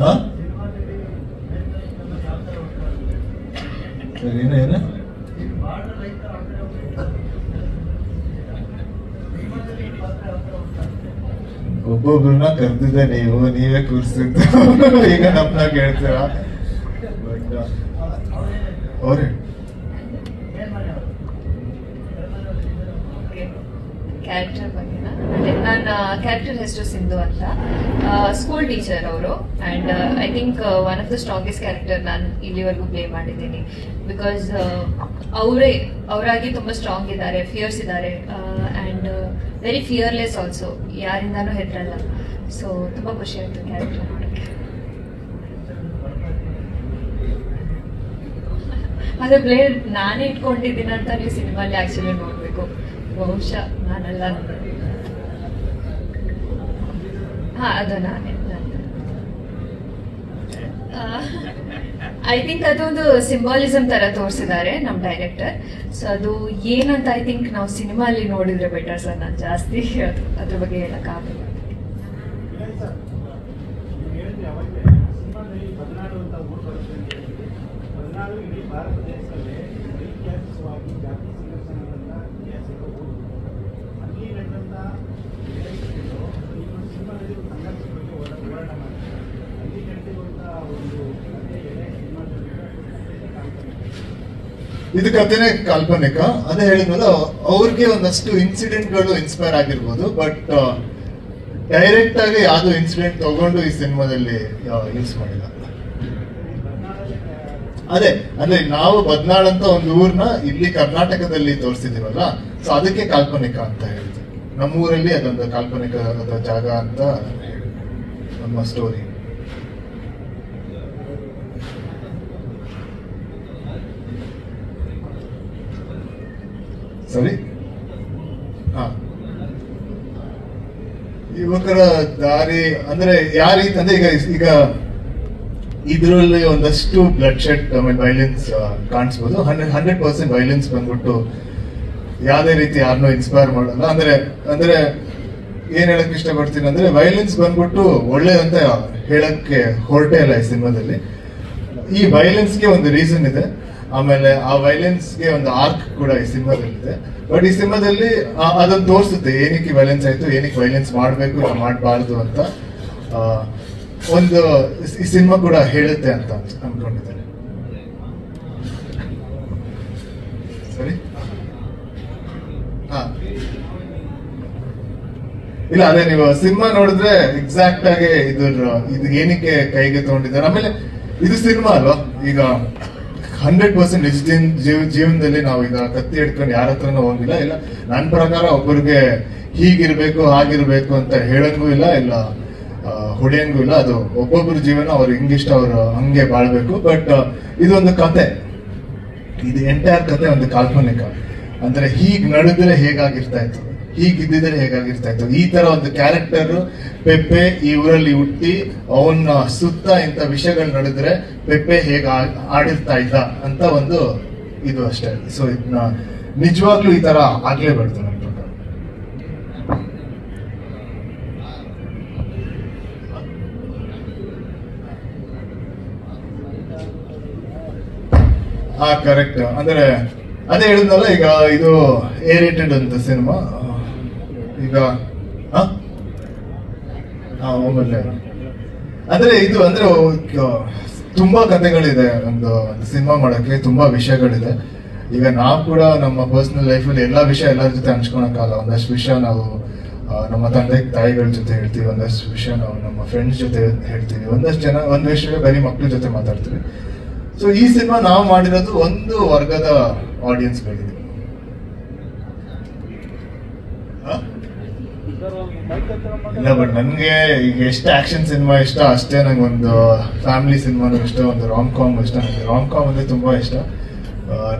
ಏನ ಒಬ್ಬೊಬ್ರನ್ನ ಕರ್ದಿದ್ದೆ, ನೀವೇ ಕೂರ್ಸಿದ್ದು. ಈಗ ನಮ್ಮನ್ನ ಕೇಳ್ತೀರ. ಅವ್ರೆ ಕ್ಯಾರೆಕ್ಟರ್ ಬಗ್ಗೆನಾ? ಅದೇ ನನ್ನ ಕ್ಯಾರೆಕ್ಟರ್ ಹೆಸರು ಸಿಂಧು ಅಂತ, ಸ್ಕೂಲ್ ಟೀಚರ್ ಅವರು. And I think one of the strongest character ನಾನು ಇಲ್ಲಿವರೆಗೂ ಪ್ಲೇ ಮಾಡಿದ್ದೀನಿ. ಬಿಕಾಸ್ ಅವರಾಗಿ ತುಂಬ ಸ್ಟ್ರಾಂಗ್ ಇದ್ದಾರೆ, ಫಿಯರ್ಸ್ ಇದ್ದಾರೆ, ಆ್ಯಂಡ್ ವೆರಿ ಫಿಯರ್ಲೆಸ್ ಆಲ್ಸೋ, ಯಾರಿಂದಾನೂ ಹೆದರಲ್ಲ. ಸೊ ತುಂಬ ಖುಷಿ ಆಯಿತು ಕ್ಯಾರೆಕ್ಟರ್ ಮಾಡೋಕ್ಕೆ. ಅದೇ ಬ್ಲೇಡ್ ನಾನೇ ಇಟ್ಕೊಂಡಿದ್ದೀನಿ ಅಂತ ನೀವು ಸಿನಿಮಾಲಿ ಆ್ಯಕ್ಚುಲಿ ನೋಡಬೇಕು. ಬಹುಶಃ ನಾನಲ್ಲ, ಅದು ನಾನೇ. ಐ ಥಿಂಕ್ ಅದೊಂದು ಸಿಂಬಾಲಿಸಮ್ ತರ ತೋರಿಸಿದ್ದಾರೆ ನಮ್ಮ ಡೈರೆಕ್ಟರ್. ಸೊ ಅದು ಏನಂತ ಐ ಥಿಂಕ್ ನಾವು ಸಿನಿಮಾಲಿ ನೋಡಿದ್ರೆ ಬೆಟರ್ ಸರ್. ನಾನು ಜಾಸ್ತಿ ಅದ್ರ ಬಗ್ಗೆ ಹೇಳಕ್ಕಾಗಲ್ಲ. ಇದು ಕಥೆನೇ ಕಾಲ್ಪನಿಕ. ಅದೇ ಹೇಳಿದ್ವಲ್ಲ, ಅವ್ರಿಗೆ ಒಂದಷ್ಟು ಇನ್ಸಿಡೆಂಟ್ಗಳು ಇನ್ಸ್ಪೈರ್ ಆಗಿರ್ಬೋದು, ಬಟ್ ಡೈರೆಕ್ಟ್ ಆಗಿ ಯಾವ್ದು ಇನ್ಸಿಡೆಂಟ್ ತಗೊಂಡು ಈ ಸಿನಿಮಾದಲ್ಲಿ ಯೂಸ್ ಮಾಡಿಲ್ಲ. ಅದೇ ಅಂದ್ರೆ ನಾವು ಬದ್ನಾಳ್ ಅಂತ ಒಂದು ಊರ್ನ ಇಲ್ಲಿ ಕರ್ನಾಟಕದಲ್ಲಿ ತೋರಿಸಿದೀವಲ್ಲ, ಸೊ ಅದಕ್ಕೆ ಕಾಲ್ಪನಿಕ ಅಂತ ಹೇಳ್ತೀವಿ. ನಮ್ಮೂರಲ್ಲಿ ಅದೊಂದು ಕಾಲ್ಪನಿಕದ ಜಾಗ ಅಂತ ನಮ್ಮ ಸ್ಟೋರಿ. ಸರಿ, ಹಾ. ಯುವಕರ ದಾರಿ ಅಂದ್ರೆ ಯಾವ ರೀತಿ ಅಂದ್ರೆ ಈಗ ಇದರಲ್ಲಿ ಒಂದಷ್ಟು ಬ್ಲಡ್ ಶೆಡ್ ಆಮೇಲೆ ವೈಲೆನ್ಸ್ ಕಾಣಿಸ್ಬೋದು. 100% ವೈಲೆನ್ಸ್ ಬಂದ್ಬಿಟ್ಟು ಯಾವ್ದೇ ರೀತಿ ಯಾರನ್ನೂ ಇನ್ಸ್ಪೈರ್ ಮಾಡಲ್ಲ. ಅಂದ್ರೆ ಏನ್ ಹೇಳಕ್ ಇಷ್ಟಪಡ್ತೀನಿ ಅಂದ್ರೆ, ವೈಲೆನ್ಸ್ ಬಂದ್ಬಿಟ್ಟು ಒಳ್ಳೇದಂತ ಹೇಳಕ್ಕೆ ಹೊರಟೇ ಇಲ್ಲ ಈ ಸಿನಿಮಾದಲ್ಲಿ. ಈ ವೈಲೆನ್ಸ್ಗೆ ಒಂದು ರೀಸನ್ ಇದೆ, ಆಮೇಲೆ ಆ ವೈಲೆನ್ಸ್ಗೆ ಒಂದು ಆರ್ಕ್ ಕೂಡ ಈ ಸಿನಿಮಾದಲ್ಲಿ ಇದೆ. ಬಟ್ ಈ ಸಿನಿಮಾದಲ್ಲಿ ಅದನ್ನು ತೋರಿಸುತ್ತೆ, ಏನಕ್ಕೆ ವೈಲೆನ್ಸ್ ಆಯ್ತು, ಏನಕ್ಕೆ ವೈಲೆನ್ಸ್ ಮಾಡಬೇಕು ಇಲ್ಲ ಮಾಡಬಾರ್ದು ಅಂತ ಒಂದು ಈ ಸಿನಿಮಾ ಕೂಡ ಹೇಳುತ್ತೆ ಅಂತ ಅನ್ಕೊಂಡಿದ್ದೇನೆ. ಸರಿ, ಹಾ. ಇಲ್ಲ, ಅದೇ ನೀವು ಸಿನಿಮಾ ನೋಡಿದ್ರೆ ಎಕ್ಸಾಕ್ಟ್ ಆಗಿ ಇದು ಏನಕ್ಕೆ ಕೈಗೆ ತಗೊಂಡಿದ್ದಾರೆ. ಆಮೇಲೆ ಇದು ಸಿನಿಮಾ ಅಲ್ವಾ, ಈಗ 100% ನಿಜ ಜೀವನದಲ್ಲಿ ನಾವು ಈಗ ಕತ್ತಿ ಹಿಡ್ಕೊಂಡು ಯಾರ ಹತ್ರನೂ ಹೋಗಿಲ್ಲ. ಇಲ್ಲ, ನನ್ನ ಪ್ರಕಾರ ಒಬ್ಬರಿಗೆ ಹೀಗಿರ್ಬೇಕು ಹಾಗಿರ್ಬೇಕು ಅಂತ ಹೇಳಂಗೂ ಇಲ್ಲ, ಇಲ್ಲ ಹೊಡೆಯಂಗೂ ಇಲ್ಲ. ಅದು ಒಬ್ಬೊಬ್ಬರ ಜೀವನ ಅವ್ರು ಹಿಂಗಿಷ್ಟ ಅವ್ರು ಹಂಗೆ ಬಾಳ್ಬೇಕು. ಬಟ್ ಇದೊಂದು ಕತೆ, ಇದು ಎಂಟೈರ್ ಕತೆ ಒಂದು ಕಾಲ್ಪನಿಕ. ಅಂದ್ರೆ ಹೀಗ್ ನಡೆದ್ರೆ ಹೇಗಾಗಿರ್ತಾ ಇತ್ತು, ಹೀಗಿದ್ದಿದ್ರೆ ಹೇಗಾಗಿರ್ತಾ ಇತ್ತು. ಈ ತರ ಒಂದು ಕ್ಯಾರೆಕ್ಟರ್ ಪೆಪ್ಪೆ ಈ ಊರಲ್ಲಿ ಹುಟ್ಟಿ ಅವನ್ನ ಸುತ್ತ ಇಂಥ ವಿಷಯಗಳು ನಡೆದ್ರೆ ಪೆಪ್ಪೆ ಹೇಗ ಆಡಿರ್ತಾ ಇದ್ದ ಅಂತ ಒಂದು ಇದು ಅಷ್ಟೇ. ಸೊ ಇದನ್ನ ನಿಜವಾಗ್ಲೂ ಈ ತರ ಆಗ್ಲೇಬಾರ್ದು ನನ್ನ ಪ್ರಕಾರ. ಕರೆಕ್ಟ್. ಅಂದ್ರೆ ಅದೇ ಹೇಳಿದ್ನಲ್ಲ, ಈಗ ಇದು ಎ ರೇಟೆಡ್ ಅಂತ ಸಿನಿಮಾ. ಈಗ ಅಂದ್ರೆ ಇದು ಅಂದ್ರೆ ತುಂಬಾ ಕಥೆಗಳಿದೆ ಒಂದು ಸಿನಿಮಾ ಮಾಡಕ್ಕೆ, ತುಂಬಾ ವಿಷಯಗಳಿದೆ. ಈಗ ನಾವು ಕೂಡ ನಮ್ಮ ಪರ್ಸನಲ್ ಲೈಫಲ್ಲಿ ಎಲ್ಲಾ ವಿಷಯ ಎಲ್ಲರ ಜೊತೆ ಹಂಚ್ಕೊಳಕ್ಕಾಗಲ್ಲ. ಒಂದಷ್ಟು ವಿಷಯ ನಾವು ನಮ್ಮ ತಂದೆ ತಾಯಿಗಳ ಜೊತೆ ಹೇಳ್ತೀವಿ, ಒಂದಷ್ಟು ವಿಷಯ ನಾವು ನಮ್ಮ ಫ್ರೆಂಡ್ಸ್ ಜೊತೆ ಹೇಳ್ತೀವಿ, ಒಂದ್ ವಿಷಯ ಬರೀ ಮಕ್ಳ ಜೊತೆ ಮಾತಾಡ್ತೀವಿ. ಸೊ ಈ ಸಿನಿಮಾ ನಾವು ಮಾಡಿರೋದು ಒಂದು ವರ್ಗದ ಆಡಿಯನ್ಸ್ಗಳಿಗೆ. ಇಲ್ಲ, ಬಟ್ ನನ್ಗೆ ಈಗ ಎಷ್ಟು ಆಕ್ಷನ್ ಸಿನಿಮಾ ಇಷ್ಟ ಅಷ್ಟೇ ನಂಗೆ ಒಂದು ಫ್ಯಾಮಿಲಿ ಸಿನಿಮಾನು ಇಷ್ಟ, ಒಂದು ರಾಮ್ ಕಾಮ್ ಇಷ್ಟ. ನನಗೆ ರಾಮ್ ಕಾಮ್ ಅಂದ್ರೆ ತುಂಬಾ ಇಷ್ಟ.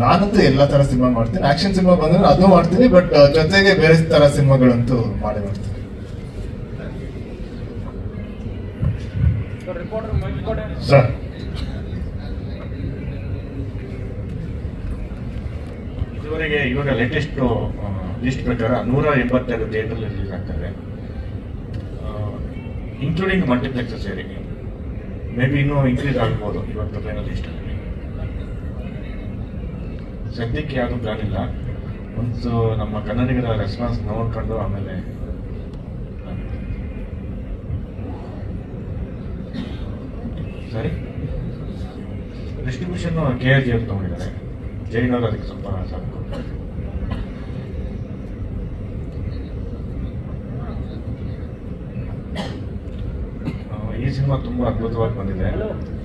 ನಾನಂತೂ ಎಲ್ಲಾ ತರ ಸಿನಿಮಾ ಮಾಡ್ತೀನಿ. ಆಕ್ಷನ್ ಸಿನಿಮಾ ಬಂದ್ರೆ ಅದು ಮಾಡ್ತೀನಿ, ಬಟ್ ಜೊತೆಗೆ ಬೇರೆ ತರ ಸಿನಿಮಾಗಳಂತೂ ಮಾಡೇ ಮಾಡ್ತೀನಿ. ಸರ್, ಇವಾಗ ಲೇಟೆಸ್ಟ್ ಲಿಸ್ಟ್ ಪ್ರಕಾರ 182 ಥಿಯೇಟರ್ ರಿಲೀಸ್ ಆಗ್ತದೆ, ಇನ್ಕ್ಲೂಡಿಂಗ್ ಮಲ್ಟಿಪ್ಲೆಕ್ಸ್ ಸೇರಿ. ಮೇ ಬಿ ಇನ್ನೂ ಇನ್ಕ್ರೀಸ್ ಆಗ್ಬೋದು ಇವತ್ತು ಫೈನಲ್ ಲಿಸ್ಟಲ್ಲಿ. ಸದ್ಯಕ್ಕೆ ಯಾವುದು ಪ್ಲಾನ್ ಇಲ್ಲ. ಒಂದು ನಮ್ಮ ಕನ್ನಡಿಗರ ರೆಸ್ಪಾನ್ಸ್ ನೋಡ್ಕೊಂಡು ಆಮೇಲೆ ಸರಿ. ಡಿಸ್ಟ್ರಿಬ್ಯೂಷನ್ KRG ಅವ್ರು ತಗೊಂಡಿದ್ದಾರೆ, ಜೈನ್ ಅವರು ಅದಕ್ಕೆ ಸ್ವಲ್ಪ ಸಾಕು. ಈ ಸಿನಿಮಾ ತುಂಬಾ ಅದ್ಭುತವಾಗಿ ಬಂದಿದೆ.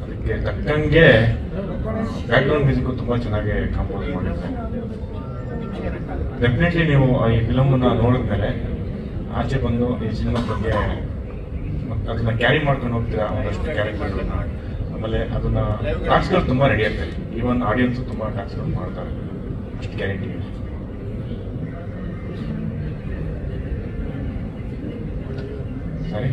ಅದಕ್ಕೆ ತಕ್ಕಂಗೆ ಬ್ಯಾಕ್ಗ್ರೌಂಡ್ ಮ್ಯೂಸಿಕ್ ತುಂಬಾ ಚೆನ್ನಾಗಿ ಕಂಪೋಸ್ ಮಾಡಿದ್ದಾರೆ. ಡೆಫಿನೆಟ್ಲಿ ನೀವು ಈ ಫಿಲಮ್ ನೋಡಿದ್ಮೇಲೆ ಆಚೆ ಬಂದು ಈ ಸಿನಿಮಾ ಬಗ್ಗೆ ಅದನ್ನ ಕ್ಯಾರಿ ಮಾಡ್ಕೊಂಡು ಹೋಗ್ತೀರಾ, ಒಂದಷ್ಟು ಕ್ಯಾರೆಕ್ಟರ್ಗಳನ್ನ. ಆಮೇಲೆ ಅದನ್ನ ಟಾಕ್ಸ್ಗಳು ತುಂಬಾ ರೆಡಿ ಆಗ್ತದೆ. ಈವನ್ ಆಡಿಯನ್ಸ್ ತುಂಬಾ ಟಾಕ್ಸ್ಗಳು ಮಾಡ್ತಾರೆ, ಅಷ್ಟು ಗ್ಯಾರಂಟಿ. ಸರಿ,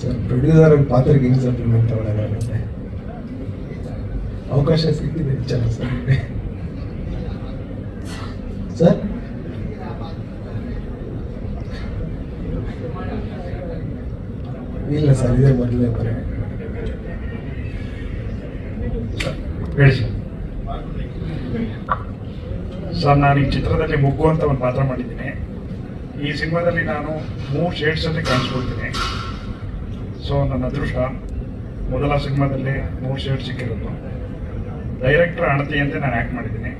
ಸರ್, ಪ್ರೊಡ್ಯೂಸರ್ ಪಾತ್ರಕ್ಕೆ ಹೆಂಗ್ ಸಪ್ಲಿಮೆಂಟ್ ತಗೊಳ್ಳೋದಾಗುತ್ತೆ? ಅವಕಾಶ ಸಿಕ್ಕಿದೆ ಚೆನ್ನಾಗಿ ಸರ್. ಇಲ್ಲ ಸರ್, ಇದೇ ಮೊದಲನೇ ಬರೀ ಹೇಳಿ ಸರ್. ನಾನು ಈ ಚಿತ್ರದಲ್ಲಿ ಮುಗ್ಗು ಅಂತ ಒಂದು ಪಾತ್ರ ಮಾಡಿದ್ದೀನಿ. ಈ ಸಿನಿಮಾದಲ್ಲಿ ನಾನು 3 ಶೇಡ್ಸ್ ಅಲ್ಲಿ ಕಾಣಿಸ್ಕೊಳ್ತೀನಿ. ಸೊ ನನ್ನ ಅದೃಷ್ಟ ಮೊದಲ ಸಿನಿಮಾದಲ್ಲಿ 3 ಶೇಡ್ ಸಿಕ್ಕಿರೋದು. ಡೈರೆಕ್ಟರ್ ಅಣತಿಯಂತೆ ನಾನು ಆ್ಯಕ್ಟ್ ಮಾಡಿದ್ದೀನಿ.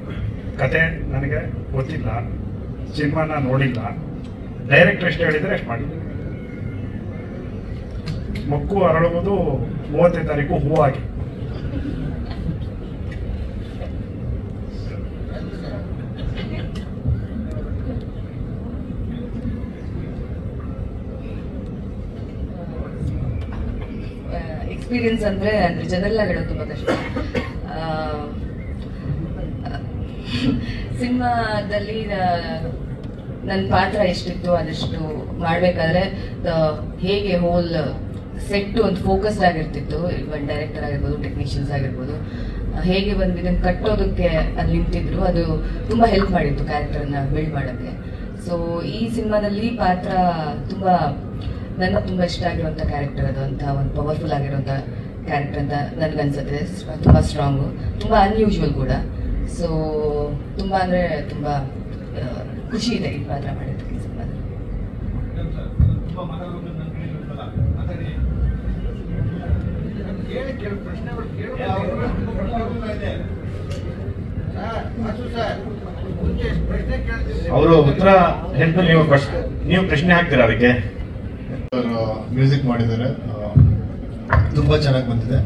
ಕತೆ ನನಗೆ ಗೊತ್ತಿಲ್ಲ, ಸಿನಿಮಾನ ನೋಡಿಲ್ಲ, ಡೈರೆಕ್ಟರ್ ಎಷ್ಟು ಹೇಳಿದರೆ ಅಷ್ಟು ಮಾಡಿದ್ದೀನಿ. ಮೊಗ್ಗು ಅರಳುವುದು 30ನೇ ತಾರೀಕು ಹೂವಾಗಿ. ಎಕ್ಸ್ಪೀರಿಯನ್ಸ್ ಅಂದ್ರೆ ಜನರಲ್ ಆಗಿ ಹೇಳೋದು ತುಂಬಾ ಕಷ್ಟ. ಸಿನಿಮಾದಲ್ಲಿ ನನ್ನ ಪಾತ್ರ ಎಷ್ಟಿತ್ತು ಅದಷ್ಟು ಮಾಡ್ಬೇಕಾದ್ರೆ ಹೇಗೆ ಹೋಲ್ ಸೆಟ್ ಒಂದು ಫೋಕಸ್ಡ್ ಆಗಿರ್ತಿತ್ತು. ಇವನ್ ಡೈರೆಕ್ಟರ್ ಆಗಿರ್ಬೋದು, ಟೆಕ್ನಿಷಿಯನ್ಸ್ ಆಗಿರ್ಬೋದು, ಹೇಗೆ ಬಂದು ಇದನ್ನು ಕಟ್ಟೋದಕ್ಕೆ ಅಲ್ಲಿ ನಿಂತಿದ್ರು, ಅದು ತುಂಬಾ ಹೆಲ್ಪ್ ಮಾಡಿತ್ತು ಕ್ಯಾರೆಕ್ಟರ್ನ ಬಿಲ್ಡ್ ಮಾಡೋಕ್ಕೆ. ಸೊ ಈ ಸಿನಿಮಾದಲ್ಲಿ ಪಾತ್ರ ನನಗೆ ತುಂಬಾ ಇಷ್ಟ ಆಗಿರುವಂಥ ಕ್ಯಾರೆಕ್ಟರ್ ಅದು ಅಂತ ಒಂದು ಪವರ್ಫುಲ್ ಆಗಿರುವಂಥ ಕ್ಯಾರೆಕ್ಟರ್ ಅಂತ ನನಗನ್ಸುತ್ತೆ. ತುಂಬಾ ಸ್ಟ್ರಾಂಗು, ತುಂಬಾ ಅನ್ಯೂಶುವಲ್ ಕೂಡ. ಸೊ ತುಂಬಾ ಅಂದ್ರೆ ತುಂಬಾ ಖುಷಿ ಇದೆ ಈ ಪಾತ್ರ ಮಾಡಿದ್ದಕ್ಕೆ ಸಿನಿಮಾದಲ್ಲಿ. ಅವರು ಉತ್ತರ ಹೇಳ್ತಾರೆ, ನೀವು ಪ್ರಶ್ನೆ ಹಾಕ್ತೀರಾ ಅದಕ್ಕೆ? ಮ್ಯೂಸಿಕ್ ಮಾಡಿದ್ದಾರೆ, ತುಂಬಾ ಚೆನ್ನಾಗಿ ಬಂದಿದೆ.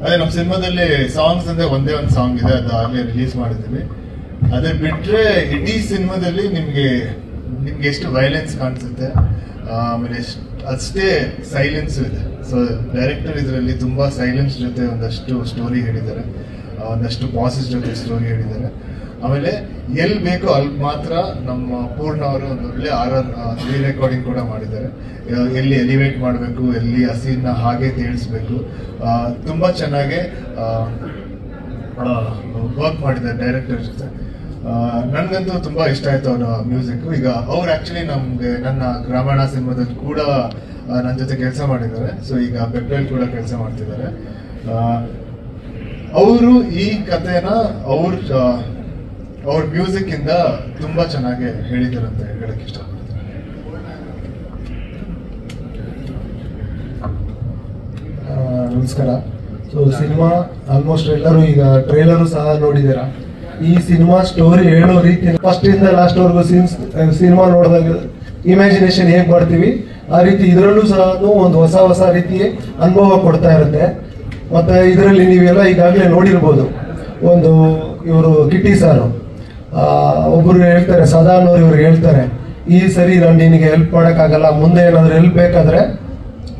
ಅದೇ ನಮ್ಮ ಸಿನಿಮಾದಲ್ಲಿ ಸಾಂಗ್ಸ್ ಅಂದ್ರೆ ಒಂದೇ ಒಂದು ಸಾಂಗ್ ಇದೆ, ಅದು ಆಗಲೇ ರಿಲೀಸ್ ಮಾಡಿದ್ದೀವಿ. ಅದೇ ಬಿಟ್ರೆ ಇಡೀ ಸಿನಿಮಾದಲ್ಲಿ ನಿಮ್ಗೆ ಎಷ್ಟು ವೈಲೆನ್ಸ್ ಕಾಣಿಸುತ್ತೆ, ಆಮೇಲೆ ಅಷ್ಟೇ ಸೈಲೆನ್ಸ್ ಇದೆ. ಸೊ ಡೈರೆಕ್ಟರ್ ಇದರಲ್ಲಿ ತುಂಬಾ ಸೈಲೆನ್ಸ್ ಜೊತೆ ಒಂದಷ್ಟು ಸ್ಟೋರಿ ಹೇಳಿದ್ದಾರೆ, ಒಂದಷ್ಟು ಪಾಸಸ್ ಜೊತೆ ಸ್ಟೋರಿ ಹೇಳಿದ್ದಾರೆ. ಆಮೇಲೆ ಎಲ್ಲಿ ಬೇಕೋ ಅಲ್ಲಿ ಮಾತ್ರ ನಮ್ಮ ಪೂರ್ಣ ಅವರು ಒಂದು ಒಳ್ಳೆ ರೀ ರೆಕಾರ್ಡಿಂಗ್ ಕೂಡ ಮಾಡಿದ್ದಾರೆ. ಎಲ್ಲಿ ಎಲಿವೇಟ್ ಮಾಡಬೇಕು, ಎಲ್ಲಿ ಆ ಸೀನ್ನ ಹಾಗೆ ತೇಳಿಸ್ಬೇಕು, ತುಂಬಾ ಚೆನ್ನಾಗಿ ವರ್ಕ್ ಮಾಡಿದ್ದಾರೆ ಡೈರೆಕ್ಟರ್ ಜೊತೆ. ನನ್ಗಂತೂ ತುಂಬಾ ಇಷ್ಟ ಆಯ್ತು ಅವರ ಮ್ಯೂಸಿಕ್. ಈಗ ಅವ್ರು ಆಕ್ಚುಲಿ ನನ್ನ ಗ್ರಾಮೀಣ ಸಿನಿಮಾದಲ್ಲಿ ಕೂಡ ನನ್ನ ಜೊತೆ ಕೆಲಸ ಮಾಡಿದ್ದಾರೆ. ಸೊ ಈಗ ಪೆಪ್ರೇಲ್ ಕೂಡ ಕೆಲಸ ಮಾಡ್ತಿದ್ದಾರೆ. ಅವರು ಈ ಕಥೆನ ಅವ್ರ ಮ್ಯೂಸಿಕ್ ಇಂದ ತುಂಬಾ ಚೆನ್ನಾಗಿ ಹೇಳಿದ್ದಾರೆ ಅಂತ ಹೇಳಕ್ ಇಷ್ಟಪಡ್ತಾರೆ. ನಮಸ್ಕಾರ. ಸೊ ಸಿನಿಮಾ ಆಲ್ಮೋಸ್ಟ್ ಎಲ್ಲರೂ ಈಗ ಟ್ರೇಲರು ಸಹ ನೋಡಿದ್ದೀರಾ. ಈ ಸಿನಿಮಾ ಸ್ಟೋರಿ ಹೇಳೋ ರೀತಿ ಫಸ್ಟ್ ಇಂದ ಲಾಸ್ಟ್ ವರ್ಗು ಸಿನಿಮಾ ನೋಡಿದಾಗ ಇಮ್ಯಾಜಿನೇಷನ್ ಹೇಗೆ ಮಾಡ್ತೀವಿ ಆ ರೀತಿ ಇದರಲ್ಲೂ ಸಹ ಒಂದು ಹೊಸ ರೀತಿಯ ಅನುಭವ ಕೊಡ್ತಾ ಇರುತ್ತೆ. ಮತ್ತೆ ಇದರಲ್ಲಿ ನೀವೆಲ್ಲ ಈಗಾಗಲೇ ನೋಡಿರ್ಬೋದು, ಒಂದು ಇವರು ಕಿಟ್ಟಿ ಸಾರು ಒಬ್ರು ಹೇಳ್ತಾರೆ, ಸದಾನವ್ರು ಇವ್ರಿಗೆ ಹೇಳ್ತಾರೆ, ಈ ಸರಿ ನಾನು ನಿನಗೆ ಹೆಲ್ಪ್ ಮಾಡೋಕ್ಕಾಗಲ್ಲ, ಮುಂದೆ ಏನಾದರೂ ಹೆಲ್ಪ್ ಬೇಕಾದ್ರೆ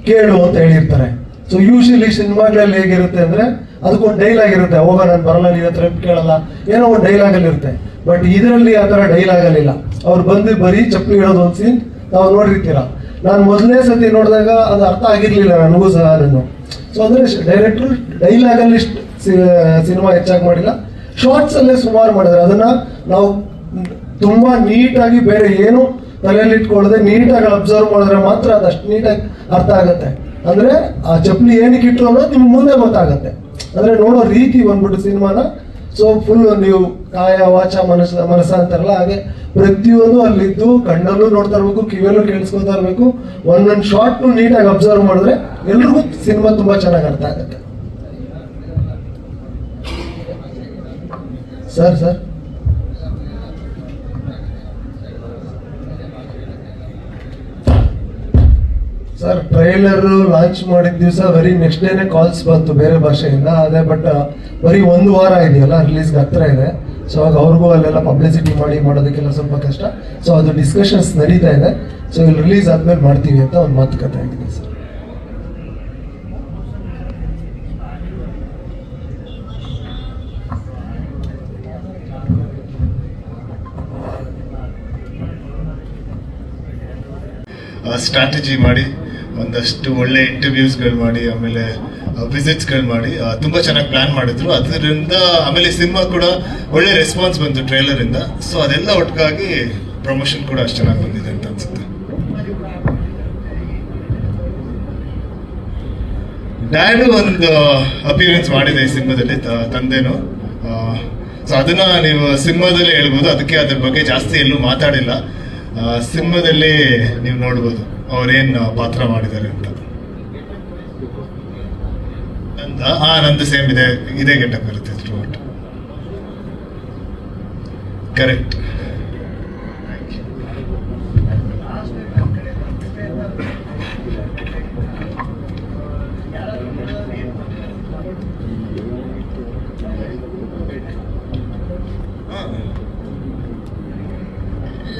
ಕೇಳು ಅಂತ ಹೇಳಿರ್ತಾರೆ. ಸೊ ಯೂಶಲಿ ಸಿನಿಮಾಗಳಲ್ಲಿ ಹೇಗಿರುತ್ತೆ ಅಂದ್ರೆ ಅದಕ್ಕೊಂದು ಡೈಲಾಗ್ ಇರುತ್ತೆ, ಹೋಗ ನಾನು ಬರಲ್ಲ, ನೀನ್ ಹತ್ರ ಹೆಲ್ಪ್ ಕೇಳಲ್ಲ, ಏನೋ ಒಂದು ಡೈಲಾಗ್ ಅಲ್ಲಿ ಇರುತ್ತೆ. ಬಟ್ ಇದರಲ್ಲಿ ಆ ಥರ ಡೈಲಾಗ್ ಅಲ್ಲಿಲ್ಲ. ಅವ್ರು ಬಂದು ಬರೀ ಚಪ್ಪಲಿ ಇಡೋದು ಒಂದು ಸೀನ್ ನಾವು ನೋಡಿರ್ತೀರ. ನಾನು ಮೊದಲನೇ ಸತಿ ನೋಡಿದಾಗ ಅದು ಅರ್ಥ ಆಗಿರ್ಲಿಲ್ಲ ನನಗೂ ಸಹ. ಸೊ ಅಂದ್ರೆ ಡೈರೆಕ್ಟರ್ ಡೈಲಾಗ್ ಅಲ್ಲಿ ಸಿನಿಮಾ ಹೆಚ್ಚಾಗಿ ಮಾಡಿಲ್ಲ, ಶಾರ್ಟ್ಸ್ ಅಲ್ಲೇ ಸುಮಾರು ಮಾಡಿದ್ರೆ ಅದನ್ನ ನಾವು ತುಂಬಾ ನೀಟಾಗಿ ಬೇರೆ ಏನು ತಲೆಯಲ್ಲಿ ಇಟ್ಕೊಳ್ಳದೆ ನೀಟಾಗಿ ಅಬ್ಸರ್ವ್ ಮಾಡಿದ್ರೆ ಮಾತ್ರ ಅದಷ್ಟು ನೀಟಾಗಿ ಅರ್ಥ ಆಗುತ್ತೆ. ಅಂದ್ರೆ ಆ ಚಪ್ಪಲಿ ಏನಕ್ಕೆ ಇಟ್ಟು ಅನ್ನೋದು ನಿಮ್ಗೆ ಮುಂದೆ ಗೊತ್ತಾಗತ್ತೆ. ಅಂದ್ರೆ ನೋಡೋ ರೀತಿ ಬಂದ್ಬಿಟ್ಟು ಸಿನಿಮಾನ ಸೊ ಫುಲ್ ನೀವು ಕಾಯ ವಾಚ ಮನಸ್ಸ ಅಂತಾರಲ್ಲ ಹಾಗೆ ಪ್ರತಿಯೊಂದು ಅಲ್ಲಿದ್ದು ಕಣ್ಣಲ್ಲೂ ನೋಡ್ತಾ ಇರ್ಬೇಕು, ಕಿವಿಯಲ್ಲೂ ಕೇಳಿಸ್ಕೊತಾ ಇರ್ಬೇಕು. ಒಂದೊಂದು ಶಾರ್ಟ್ ನೀಟಾಗಿ ಅಬ್ಸರ್ವ್ ಮಾಡಿದ್ರೆ ಎಲ್ರಿಗೂ ಸಿನಿಮಾ ತುಂಬಾ ಚೆನ್ನಾಗಿ ಅರ್ಥ ಆಗುತ್ತೆ. ಸರ್ ಸರ್ ಟ್ರೈಲರ್ ಲಾಂಚ್ ಮಾಡಿದ ದಿವಸ ಬರೀ ನೆಕ್ಸ್ಟ್ ಡೇನೆ ಕಾಲ್ಸ್ ಬಂತು ಬೇರೆ ಭಾಷೆಯಿಂದ. ಅದೇ ಬಟ್ ಬರೀ 1 ವಾರ ಇದೆಯಲ್ಲ, ರಿಲೀಸ್ಗೆ ಹತ್ರ ಇದೆ. ಸೊ ಆಗ ಅವ್ರಿಗೂ ಅಲ್ಲೆಲ್ಲ ಪಬ್ಲಿಸಿಟಿ ಮಾಡೋದಕ್ಕೆಲ್ಲ ಸ್ವಲ್ಪ ಕಷ್ಟ. ಸೊ ಅದು ಡಿಸ್ಕಷನ್ಸ್ ನಡೀತಾ ಇದೆ. ಸೊ ಇಲ್ಲಿ ರಿಲೀಸ್ ಆದ್ಮೇಲೆ ಮಾಡ್ತೀವಿ ಅಂತ ಒಂದು ಮಾತುಕತೆ ಆಗಿದೆ ಸರ್. ಸ್ಟ್ರಾಟಜಿ ಮಾಡಿ ಒಂದಷ್ಟು ಒಳ್ಳೆ ಇಂಟರ್ವ್ಯೂಸ್ಗಳು ಮಾಡಿ ಆಮೇಲೆ ವಿಸಿಟ್ಸ್ಗಳು ಮಾಡಿ ತುಂಬಾ ಚೆನ್ನಾಗಿ ಪ್ಲಾನ್ ಮಾಡಿದ್ರು. ಅದರಿಂದ ಆಮೇಲೆ ಸಿನಿಮಾ ಕೂಡ ಒಳ್ಳೆ ರೆಸ್ಪಾನ್ಸ್ ಬಂತು ಟ್ರೇಲರ್ ಇಂದ. ಸೊ ಅದೆಲ್ಲ ಒಟ್ಟಿಗಾಗಿ ಪ್ರಮೋಷನ್ ಕೂಡ ಅಷ್ಟು ಚೆನ್ನಾಗಿ ಬಂದಿದೆ ಅಂತ ಅನ್ಸುತ್ತೆ. ಡ್ಯಾಡು ಒಂದು ಅಪಿಯರೆನ್ಸ್ ಮಾಡಿದೆ ಈ ಸಿನಿಮಾದಲ್ಲಿ, ತಂದೆನು. ಸೊ ಅದನ್ನ ನೀವು ಸಿನಿಮಾದಲ್ಲಿ ಹೇಳ್ಬೋದು, ಅದಕ್ಕೆ ಅದ್ರ ಬಗ್ಗೆ ಜಾಸ್ತಿ ಎಲ್ಲೂ ಮಾತಾಡಿಲ್ಲ. ಸಿನಿಮಾದಲ್ಲಿ ನೀವು ನೋಡ್ಬೋದು ಅವ್ರೇನ್ ಪಾತ್ರ ಮಾಡಿದ್ದಾರೆ ಅಂತ. ಅಂತ ನಂದು ಸೇಮ್ ಇದೇ ಗೆಟಪ್ ಇರುತ್ತೆ through out. Correct.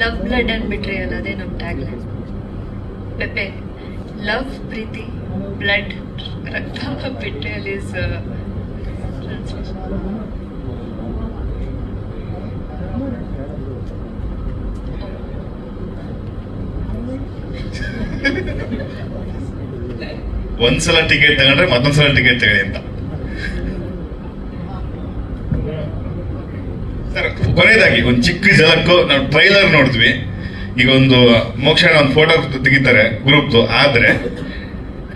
Love blood and betrayal, ಅದೇ ನಮ್ಮ ಟ್ಯಾಗ್ ಲೈನ್. ಪೆಪ್ಪೆ ಲವ್ ಪ್ರೀತಿ, ಬ್ಲಡ್ ರಕ್ತ, ಬಿಟ್ರೇಯಲ್ ಇಸ್ ಒಂದ್ಸಲ ಟಿಕೆಟ್ ತಗೊಂಡ್ರೆ ಮತ್ತೊಂದ್ಸಲ ಟಿಕೆಟ್ ತಗೊಳ್ಳಿ ಅಂತ. ಸರ್, ಕೊನೆಯದಾಗಿ ಒಂದು ಚಿಕ್ಕ ಝಲಕ್ಕು ನಾವು ಟ್ರೈಲರ್ ನೋಡಿದ್ವಿ. ಈಗ ಒಂದು ಮೋಕ್ಷಣ ಒಂದು ಫೋಟೋ ತೆಗಿತಾರೆ ಗ್ರೂಪ್ದು, ಆದ್ರೆ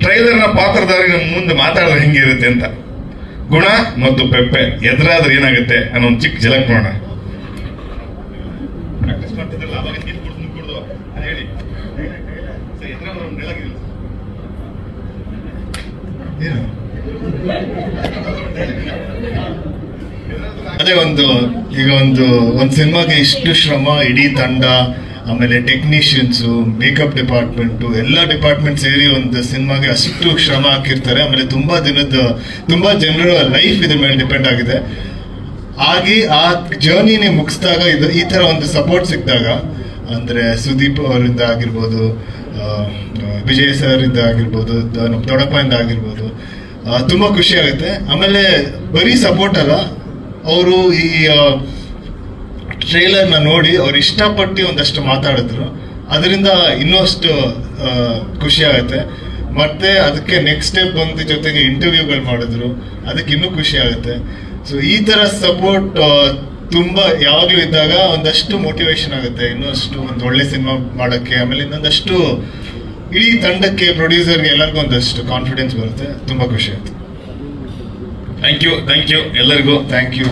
ಟ್ರೈಲರ್ನ ಪಾತ್ರಧಾರಿ ನಮ್ಮ ಮುಂದೆ ಮಾತಾಡಿದ್ರೆ ಹೆಂಗಿರುತ್ತೆ ಅಂತ. ಗುಣ ಮತ್ತು ಪೆಪ್ಪೆ ಎದುರಾದ್ರೆ ಏನಾಗುತ್ತೆ ಅನ್ನೋ ಒಂದು ಚಿಕ್ಕ ಝಲಕ್ ನೋಡೋಣ. ಪ್ರಾಕ್ಟೀಸ್ ಮಾಡ್ತಿದ್ರಲ್ಲ, ಅವಾಗ ಹೇಳಿ ಅದೇ ಈಗ ಒಂದು ಸಿನಿಮಾಗೆ ಇಷ್ಟು ಶ್ರಮ, ಇಡೀ ತಂಡ, ಆಮೇಲೆ ಟೆಕ್ನಿಷಿಯನ್ಸು, ಮೇಕಪ್ ಡಿಪಾರ್ಟ್ಮೆಂಟು, ಎಲ್ಲ ಡಿಪಾರ್ಟ್ಮೆಂಟ್ ಸೇರಿ ಒಂದು ಸಿನಿಮಾಗೆ ಅಷ್ಟು ಶ್ರಮ ಹಾಕಿರ್ತಾರೆ. ಆಮೇಲೆ ತುಂಬಾ ಜನರ ಲೈಫ್ ಇದ್ರ ಮೇಲೆ ಡಿಪೆಂಡ್ ಆಗಿದೆ. ಹಾಗೆ ಆ ಜರ್ನಿನೇ ಮುಗಿಸಿದಾಗ ಈ ತರ ಒಂದು ಸಪೋರ್ಟ್ ಸಿಕ್ಕಿದಾಗ, ಅಂದ್ರೆ ಸುದೀಪ್ ಅವರಿಂದ ಆಗಿರ್ಬೋದು, ವಿಜಯ್ ಸರ್ ಇಂದ ಆಗಿರ್ಬೋದು, ನಮ್ಮ ದೊಡ್ಡಪ್ಪಯಿಂದ ಆಗಿರ್ಬೋದು, ತುಂಬಾ ಖುಷಿ ಆಗುತ್ತೆ. ಆಮೇಲೆ ಬರೀ ಸಪೋರ್ಟ್ ಅಲ್ಲ, ಅವರು ಈ ಟ್ರೇಲರ್ನ ನೋಡಿ ಅವ್ರು ಇಷ್ಟಪಟ್ಟು ಒಂದಷ್ಟು ಮಾತಾಡಿದ್ರು. ಅದರಿಂದ ಇನ್ನಷ್ಟು ಖುಷಿ ಆಗುತ್ತೆ. ಮತ್ತೆ ಅದಕ್ಕೆ ನೆಕ್ಸ್ಟ್ ಸ್ಟೆಪ್ ಬಂದ ಜೊತೆಗೆ ಇಂಟರ್ವ್ಯೂಗಳು ಮಾಡಿದ್ರು, ಅದಕ್ಕೆ ಇನ್ನೂ ಖುಷಿ ಆಗುತ್ತೆ. ಸೊ ಈ ತರ ಸಪೋರ್ಟ್ ತುಂಬಾ ಯಾವಾಗ್ಲೂ ಇದ್ದಾಗ ಒಂದಷ್ಟು ಮೋಟಿವೇಶನ್ ಆಗುತ್ತೆ, ಇನ್ನಷ್ಟು ಒಂದು ಒಳ್ಳೆ ಸಿನಿಮಾ ಮಾಡಕ್ಕೆ. ಆಮೇಲೆ ಇನ್ನೊಂದಷ್ಟು ಇಡೀ ತಂಡಕ್ಕೆ, ಪ್ರೊಡ್ಯೂಸರ್ಗೆ, ಎಲ್ಲರಿಗೂ ಒಂದಷ್ಟು ಕಾನ್ಫಿಡೆನ್ಸ್ ಬರುತ್ತೆ. ತುಂಬಾ ಖುಷಿ ಆಯ್ತು. ಥ್ಯಾಂಕ್ ಯು ಎಲ್ಲರಿಗೂ. Thank you.